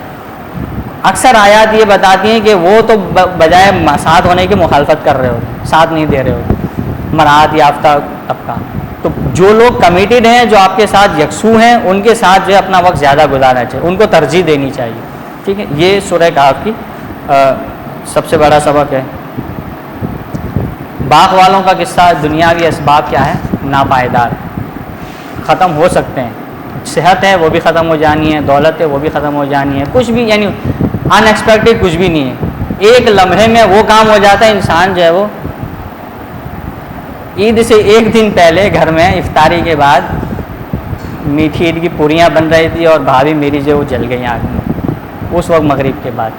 اکثر آیات یہ بتاتی ہیں کہ وہ تو بجائے ساتھ ہونے کی مخالفت کر رہے ہوتے، ساتھ نہیں دے رہے ہوتے، مراعات یافتہ طبقہ. تو جو لوگ کمیٹیڈ ہیں، جو آپ کے ساتھ یکسو ہیں، ان کے ساتھ جو ہے اپنا وقت زیادہ گزارنا چاہیے، ان کو ترجیح دینی چاہیے. ٹھیک ہے، یہ سورہ کہف کی سب سے بڑا سبق ہے. باغ والوں کا قصہ، دنیاوی اسباب کیا ہے، ناپائیدار، ختم ہو سکتے ہیں. صحت ہے وہ بھی ختم ہو جانی ہے، دولت ہے وہ بھی ختم ہو جانی ہے، کچھ بھی یعنی ان ایکسپیکٹڈ کچھ بھی نہیں ہے. ایک لمحے میں وہ کام ہو جاتا ہے، انسان جو ہے وہ عید سے ایک دن پہلے گھر میں افطاری کے بعد میٹھی عید کی پوریاں بن رہی تھی اور بھابھی میری جو وہ جل گئی آگ میں اس وقت مغرب کے بعد.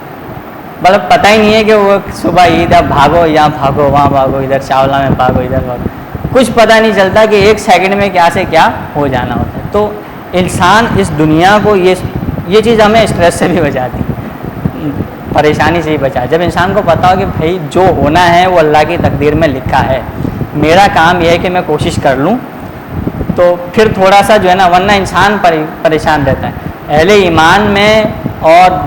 مطلب پتہ ہی نہیں ہے کہ وہ صبح عید ہے، بھاگو یہاں بھاگو وہاں بھاگو، ادھر چاولہ میں بھاگو ادھر بھاگو، کچھ پتہ نہیں چلتا کہ ایک سیکنڈ میں کیا سے کیا ہو جانا ہوتا ہے. تو انسان اس دنیا کو یہ چیز ہمیں اسٹریس سے بھی بچاتی، پریشانی سے ہی بچا. جب انسان کو پتا ہو کہ بھائی جو ہونا ہے وہ اللہ کی تقدیر میں لکھا ہے، میرا کام یہ ہے کہ میں کوشش کر لوں، تو پھر تھوڑا سا جو ہے نا، ورنہ انسان پریشان رہتا ہے. اہل ایمان میں اور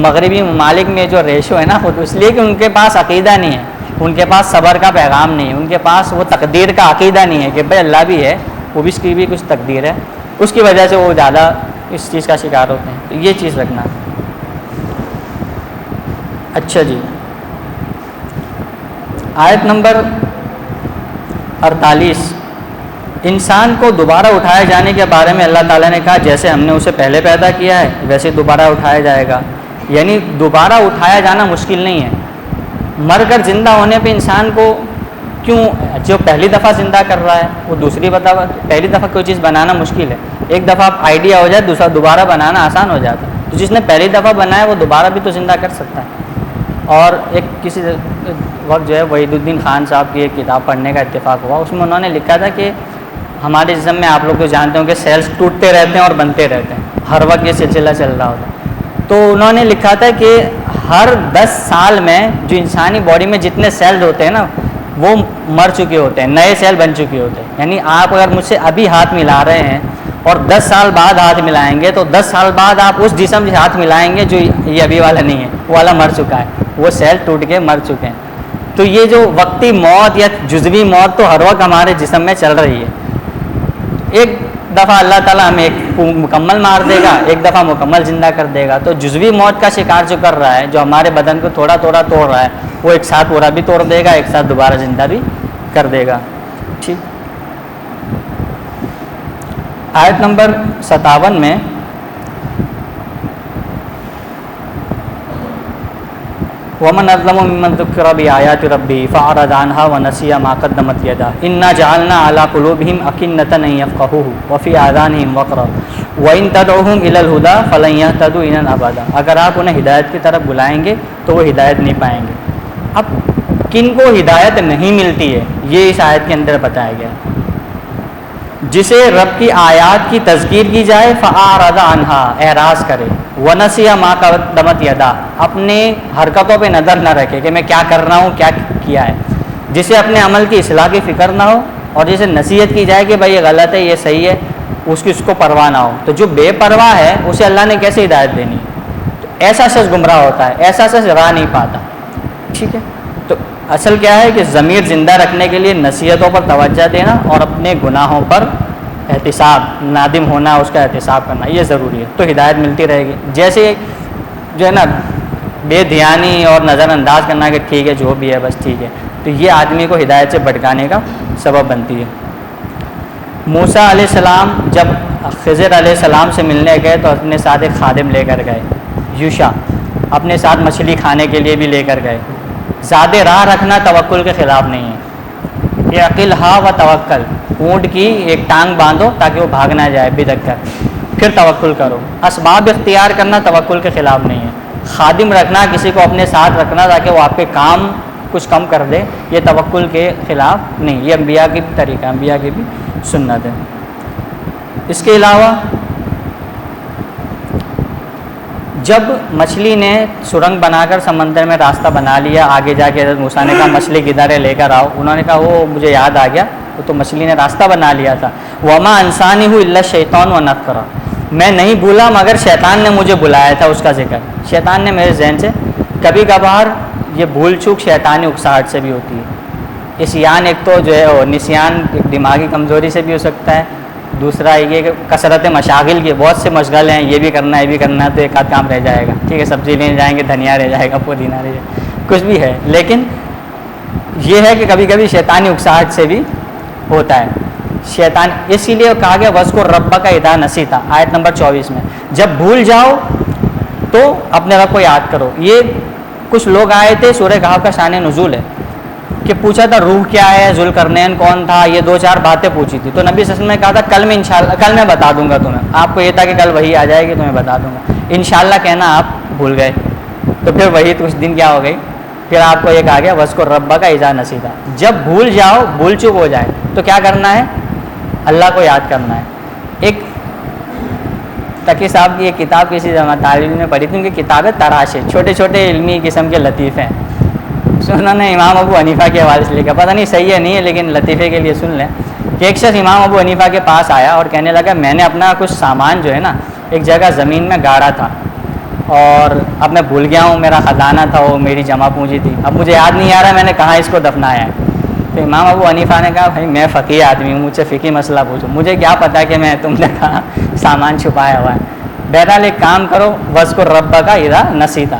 مغربی ممالک میں جو ریشو ہے نا، خود اس لیے کہ ان کے پاس عقیدہ نہیں ہے، ان کے پاس صبر کا پیغام نہیں ہے، ان کے پاس وہ تقدیر کا عقیدہ نہیں ہے کہ بھائی اللہ بھی ہے، وہ بھی اس کی بھی کچھ تقدیر ہے، اس کی وجہ سے وہ زیادہ اس چیز کا شکار ہوتے ہیں. تو یہ چیز رکھنا. اچھا جی، آیت نمبر 48 انسان کو دوبارہ اٹھائے جانے کے بارے میں اللہ تعالیٰ نے کہا جیسے ہم نے اسے پہلے پیدا کیا ہے ویسے دوبارہ اٹھایا جائے گا، یعنی دوبارہ اٹھایا جانا مشکل نہیں ہے۔ مر کر زندہ ہونے پہ انسان کو کیوں، جو پہلی دفعہ زندہ کر رہا ہے وہ دوسری دفعہ، پہلی دفعہ کوئی چیز بنانا مشکل ہے، ایک دفعہ آئیڈیا ہو جائے دوسرا دوبارہ بنانا آسان ہو جاتا ہے، تو جس نے پہلی دفعہ بنایا وہ دوبارہ بھی تو زندہ کر سکتا ہے۔ اور ایک کسی وقت جو ہے وحید الدین خان صاحب کی ایک کتاب پڑھنے کا اتفاق ہوا، اس میں انہوں نے لکھا تھا کہ ہمارے جسم میں آپ لوگ تو جانتے ہوں کہ سیلز ٹوٹتے رہتے ہیں اور بنتے رہتے ہیں، ہر وقت یہ سلسلہ چل رہا ہوتا ہے۔ تو انہوں نے لکھا تھا کہ ہر 10 سال میں جو انسانی باڈی میں جتنے سیلز ہوتے ہیں نا وہ مر چکے ہوتے ہیں، نئے سیل بن چکے ہوتے ہیں۔ یعنی آپ اگر مجھ سے ابھی ہاتھ ملا رہے ہیں اور 10 سال بعد ہاتھ ملائیں گے تو 10 سال بعد آپ اس جسم سے ہاتھ ملائیں گے جو یہ ابھی والا نہیں ہے، وہ والا مر چکا ہے، وہ سیل ٹوٹ کے مر چکے ہیں۔ تو یہ جو وقتی موت یا جزوی موت تو ہر وقت ہمارے جسم میں چل رہی ہے، ایک دفعہ اللہ تعالیٰ ہمیں ایک مکمل مار دے گا، ایک دفعہ مکمل زندہ کر دے گا۔ تو جزوی موت کا شکار جو کر رہا ہے، جو ہمارے بدن کو تھوڑا تھوڑا توڑ رہا ہے، وہ ایک ساتھ پورا بھی توڑ دے گا، ایک ساتھ دوبارہ زندہ بھی کر دے گا۔ ٹھیک، آیت نمبر 57 میں وَمَنْ أَظْلَمُ مِمَّنْ ذُكِّرَ بِآيَاتِ رَبِّهِ فَأَعْرَضَ عَنْهَا وَنَسِيَ مَا قَدَّمَتْ يَدَاهُ إِنَّا جَعَلْنَا عَلَى قُلُوبِهِمْ أَكِنَّةً أَن يَفْقَهُوهُ وَفِي آذَانِهِمْ وَقْرًا وَإِن تَدْعُوهُمْ إِلَى الْهُدَىٰ فَلَن يَهْتَدُوا إِذًا أَبَدًا، اگر آپ انہیں ہدایت کی طرف بلائیں گے تو وہ ہدایت نہیں پائیں گے۔ اب کن کو ہدایت نہیں ملتی ہے یہ اس آیت کے اندر بتایا گیا، جسے رب کی آیات کی تذکیر کی جائے فَأَعْرَضَ عَنْهَا، اعراض کرے، وَنَسِيَ مَا قَدَّمَتْ يَدَاهُ، اپنے حرکتوں پہ نظر نہ رکھے کہ میں کیا کر رہا ہوں، کیا کیا ہے، جسے اپنے عمل کی اصلاح کی فکر نہ ہو، اور جسے نصیحت کی جائے کہ بھائی یہ غلط ہے یہ صحیح ہے، اس کو پرواہ نہ ہو۔ تو جو بے پرواہ ہے اسے اللہ نے کیسے ہدایت دینی؟ تو ایسا شخص گمراہ ہوتا ہے، ایسا شخص راہ نہیں پاتا۔ ٹھیک ہے، تو اصل کیا ہے کہ ضمیر زندہ رکھنے کے لیے نصیحتوں پر توجہ دینا اور اپنے گناہوں پر احتساب، نادم ہونا، اس کا احتساب کرنا، یہ ضروری ہے، تو ہدایت ملتی رہے گی۔ جیسے جو ہے نا بے دھیانی اور نظر انداز کرنا کہ ٹھیک ہے جو بھی ہے بس ٹھیک ہے، تو یہ آدمی کو ہدایت سے بھٹکانے کا سبب بنتی ہے۔ موسیٰ علیہ السلام جب خضر علیہ السلام سے ملنے گئے تو اپنے ساتھ ایک خادم لے کر گئے، یوشع، اپنے ساتھ مچھلی کھانے کے لیے بھی لے کر گئے۔ زیادہ راہ رکھنا توکل کے خلاف نہیں ہے، اعقلھا و توکل، اونٹ کی ایک ٹانگ باندھو تاکہ وہ بھاگ نہ جائے بدک کر، پھر توکل کرو۔ اسباب اختیار کرنا توکل کے خلاف نہیں ہے، خادم رکھنا، کسی کو اپنے ساتھ رکھنا تاکہ وہ آپ کے کام کچھ کم کر دے، یہ توکل کے خلاف نہیں، یہ انبیاء کی بھی طریقہ، انبیاء کی بھی سنت ہے۔ اس کے علاوہ جب مچھلی نے سرنگ بنا کر سمندر میں راستہ بنا لیا، آگے جا کے حضرت موسیٰ نے کہا مچھلی کدھر ہے لے کر آؤ، انہوں نے کہا وہ مجھے یاد آ گیا، تو مچھلی نے راستہ بنا لیا تھا۔ وما انسانی ہو الا الشیطان ونفخرا، میں نہیں بھولا مگر شیطان نے مجھے بلایا تھا، اس کا ذکر شیطان نے میرے ذہن سے۔ کبھی کبھار یہ بھول چوک شیطانی اکساہٹ سے بھی ہوتی ہے، اسیان ایک تو جو ہے نسیان ایک دماغی کمزوری سے بھی ہو سکتا ہے، دوسرا یہ کہ کثرت مشاغل کی، بہت سے مشغلے ہیں، یہ بھی کرنا ہے یہ بھی کرنا ہے، تو ایک آدھ کام رہ جائے گا، ٹھیک ہے سبزی لینے جائیں گے دھنیا رہ جائے گا، پودینہ رہ جائے گا، کچھ بھی ہے، لیکن یہ ہے کہ کبھی کبھی شیطانی اکساہٹ سے بھی ہوتا ہے شیطان، اسی لیے کہا گیا وَاذْكُرْ رَبَّكَ اِذَا نَسِيتَ، آیت نمبر 24 میں، جب بھول جاؤ تو اپنے رب کو یاد کرو۔ یہ کچھ لوگ آئے تھے، سورہ کہف کا شان نزول ہے کہ پوچھا تھا روح کیا ہے، ذوالقرنین کون تھا، یہ 2-4 باتیں پوچھی تھی، تو نبی صلی اللہ علیہ وسلم نے کہا تھا کل میں انشاءاللہ، کل میں بتا دوں گا تمہیں، آپ کو یہ تھا کہ کل وہی آ جائے گی تمہیں بتا دوں گا، انشاءاللہ کہنا آپ بھول گئے، تو پھر وہی کچھ دن کیا ہو گئی، پھر آپ کو یہ کہا گیا وَاذْكُرْ رَبَّكَ اِذَا نَسِيتَ، جب بھول جاؤ، بھول چوک ہو جائے تو کیا کرنا ہے، اللہ کو یاد کرنا ہے۔ ایک تقی صاحب کی ایک کتاب کسی طالب نے پڑھی تھی، ان کی کتابیں تراش ہے، چھوٹے چھوٹے علمی قسم کے لطیفے ہیں، انہوں نے امام ابو حنیفہ کے حوالے سے لکھا، پتہ نہیں صحیح ہے نہیں ہے لیکن لطیفے کے لیے سن لیں کہ ایک شخص امام ابو حنیفہ کے پاس آیا اور کہنے لگا میں نے اپنا کچھ سامان جو ہے نا ایک جگہ زمین میں گاڑا تھا اور اب میں بھول گیا ہوں، میرا خزانہ تھا وہ میری جمع پونجی تھی، اب مجھے یاد نہیں آ رہا میں نے کہاں اس کو دفنایا ہے۔ تو امام ابو حنیفہ نے کہا بھائی میں فقیہ آدمی ہوں، مجھ سے فقہی مسئلہ پوچھو، مجھے کیا پتہ کہ میں تم نے کہا سامان چھپایا ہوا ہے۔ بہرحال ایک کام کرو وَاذْكُرْ رَبَّكَ اِذَا نَسِيتَ،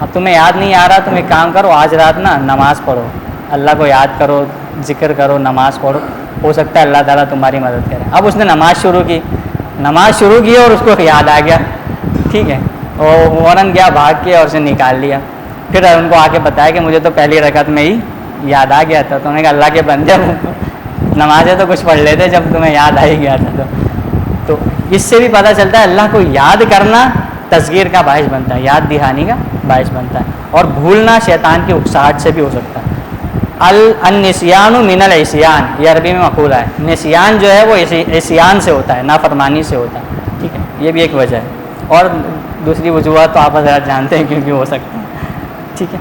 اب تمہیں یاد نہیں آ رہا، تم ایک کام کرو آج رات نا نماز پڑھو، اللہ کو یاد کرو، ذکر کرو، نماز پڑھو، ہو سکتا ہے اللہ تعالیٰ تمہاری مدد کرے. اب اس نے نماز شروع کی اور اس کو یاد آ گیا, ٹھیک ہے, اور فوراً گیا بھاگ کے اور اسے نکال لیا. پھر ان کو آ کے بتایا کہ مجھے تو پہلی رکعت میں ہی یاد آ گیا تھا. تو انہوں نے کہا اللہ کے بندے, نمازیں تو کچھ پڑھ لیتے جب تمہیں یاد آ ہی گیا تھا. تو اس سے بھی پتہ چلتا ہے اللہ کو یاد کرنا تذکیر کا باعث بنتا ہے, یاد دہانی کا باعث بنتا ہے. اور بھولنا شیطان کی اکساہٹ سے بھی ہو سکتا ہے. النسیان من العصیان, یہ عربی میں مقولہ ہے. نسیان جو ہے وہ عصیان سے ہوتا ہے, نافرمانی سے ہوتا ہے, ٹھیک ہے, یہ بھی ایک وجہ ہے. اور دوسری وجوہات تو آپ حضرات جانتے ہیں کیونکہ ہو سکتا ہے, ٹھیک ہے.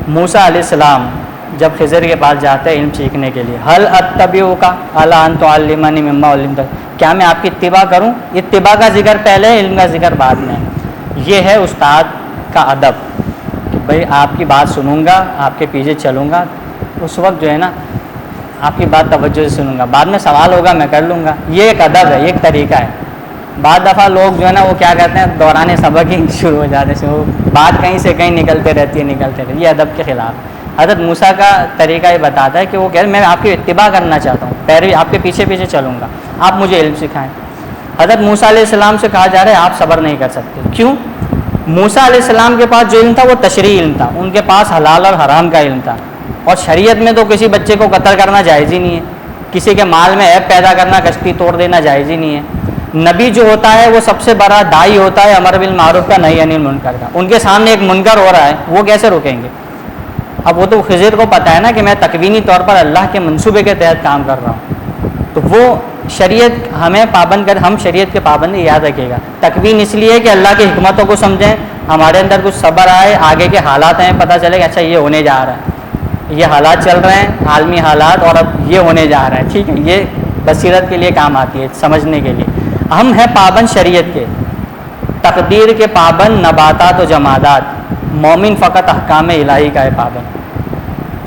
موسیٰ علیہ السلام جب خضر کے پاس جاتے ہیں علم سیکھنے کے لیے, حل اتبعک علی ان تعلمنی مما علمت, کیا میں آپ کی اتباع کروں؟ اتباع کا ذکر پہلے, علم کا ذکر بعد میں. یہ ہے استاد کا ادب کہ بھائی آپ کی بات سنوں گا, آپ کے پیچھے چلوں گا, اس وقت جو ہے نا آپ کی بات توجہ سے سنوں گا, بعد میں سوال ہوگا میں کر لوں گا. یہ ایک ادب ہے, یہ ایک طریقہ ہے. بعض دفعہ لوگ جو ہے نا وہ کیا کہتے ہیں, دوران سبق ہی شروع ہو جاتے ہیں, وہ بات کہیں سے کہیں نکلتے رہتی ہے. یہ ادب کے خلاف. حضرت موسیٰ کا طریقہ یہ بتاتا ہے کہ وہ کہہ رہے میں آپ کی اتباع کرنا چاہتا ہوں, پیروی آپ کے پیچھے پیچھے چلوں گا, آپ مجھے علم سکھائیں. حضرت موسیٰ علیہ السلام سے کہا جا رہا ہے آپ صبر نہیں کر سکتے. کیوں؟ موسیٰ علیہ السلام کے پاس جو علم تھا وہ تشریعی علم تھا, ان کے پاس حلال اور حرام کا علم تھا. اور شریعت میں تو کسی بچے کو قتل کرنا جائز ہی نہیں ہے, کسی کے مال میں عیب پیدا کرنا, کشتی توڑ دینا جائز ہی نہیں ہے. نبی جو ہوتا ہے وہ سب سے بڑا داعی ہوتا ہے امر بالمعروف کا, نہی عن المنکر کا. ان کے سامنے ایک منکر ہو رہا ہے, وہ کیسے روکیں گے؟ اب وہ تو خضر کو پتہ ہے نا کہ میں تکوینی طور پر اللہ کے منصوبے کے تحت کام کر رہا ہوں, تو وہ شریعت ہمیں پابند کر, ہم شریعت کے پابند یاد رکھے گا. تکوین اس لیے کہ اللہ کی حکمتوں کو سمجھیں, ہمارے اندر کچھ صبر آئے, آگے کے حالات ہیں پتہ چلے کہ اچھا یہ ہونے جا رہا ہے, یہ حالات چل رہے ہیں عالمی حالات, اور اب یہ ہونے جا رہا ہے, ٹھیک ہے. یہ بصیرت کے لیے کام آتی ہے, سمجھنے کے لیے. ہم ہیں پابند شریعت کے, تقدیر کے پابند نباتات و جمادات. مومن فقط احکام الہی کا ہے پابند.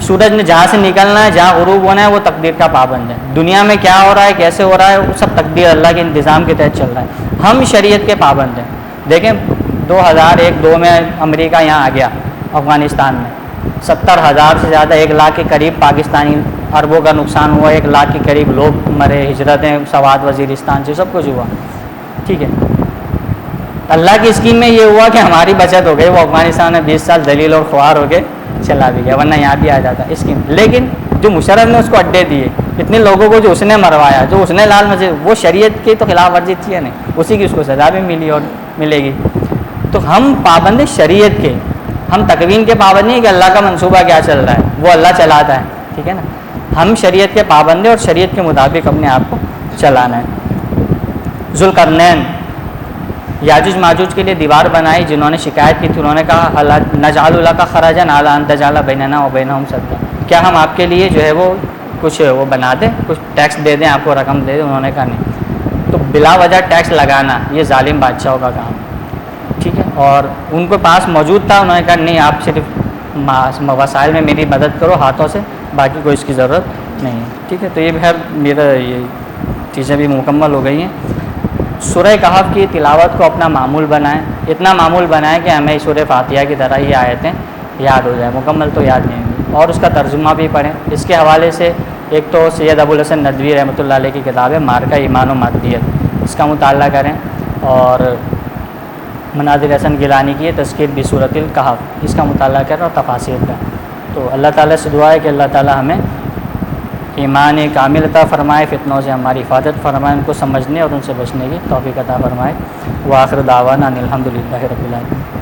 سورج نے جہاں سے نکلنا ہے, جہاں غروب ہونا ہے, وہ تقدیر کا پابند ہے. دنیا میں کیا ہو رہا ہے, کیسے ہو رہا ہے, وہ سب تقدیر اللہ کے انتظام کے تحت چل رہا ہے. ہم شریعت کے پابند ہیں. دیکھیں 2001-2 میں امریکہ یہاں آ گیا افغانستان میں, 70,000 سے زیادہ, 1 لاکھ کے قریب پاکستانی اربوں کا نقصان ہوا, 1 لاکھ کے قریب لوگ مرے, ہجرتیں سوات وزیرستان سے سب کچھ ہوا, ٹھیک ہے. اللہ کی اسکیم میں یہ ہوا کہ ہماری بچت ہو گئی, وہ افغانستان میں 20 سال ذلیل اور خوار ہو کے چلا بھی گیا, ورنہ یہاں بھی آ جاتا اسکیم. لیکن جو مشرف نے اس کو اڈے دیے, اتنے لوگوں کو جو اس نے مروایا, جو اس نے لال مسجد, وہ شریعت کی تو خلاف ورزی تھی نہیں, اسی کی اس کو سزا بھی ملی اور ملے گی. تو ہم پابند ہیں شریعت کے, ہم تکوین کے پابند نہیں کہ اللہ کا منصوبہ کیا چل رہا ہے, وہ اللہ چلاتا ہے, ٹھیک ہے نا. ہم شریعت کے پابند ہیں اور شریعت کے مطابق اپنے آپ کو چلانا ہے. ذوالقرنین یاجوج ماجوج کے لیے دیوار بنائی, جنہوں نے شکایت کی تھی, انہوں نے کہا نجعل لک خرجا علی ان تجعل بیننا وبینہم سدا, کیا ہم آپ کے لیے جو ہے وہ کچھ وہ بنا دیں, کچھ ٹیکس دے دیں, آپ کو رقم دے دیں. انہوں نے کہا نہیں. تو بلا وجہ ٹیکس لگانا یہ ظالم بادشاہوں کا کام ہے, ٹھیک ہے. اور ان کے پاس موجود تھا, انہوں نے کہا نہیں, آپ صرف وسائل میں میری مدد کرو ہاتھوں سے, باقی کوئی اس کی ضرورت نہیں ہے, ٹھیک ہے. تو یہ خیر میرا یہ چیزیں بھی مکمل ہو گئی ہیں. سورہ کہف کی تلاوت کو اپنا معمول بنائیں, اتنا معمول بنائیں کہ ہمیں سورہ فاتحہ کی طرح یہ آیتیں یاد ہو جائیں. مکمل تو یاد نہیں ہوگی, اور اس کا ترجمہ بھی پڑھیں. اس کے حوالے سے ایک تو سید ابوالحسن ندوی رحمۃ اللہ علیہ کی کتاب ہے مارکہ ایمان و مادیت, اس کا مطالعہ کریں. اور مناظر حسن گیلانی کی ہے تذکیر بسورۃ الکہف, اس کا مطالعہ کریں, اور تفاسیر کا. تو اللہ تعالیٰ سے دعا ہے کہ اللہ تعالیٰ ہمیں ایمان کامل عطا فرمائے, فتنوں سے ہماری حفاظت فرمائے, ان کو سمجھنے اور ان سے بچنے کی توفیق عطا فرمائے. وآخر دعوانا ان الحمد للہ رب العالمین.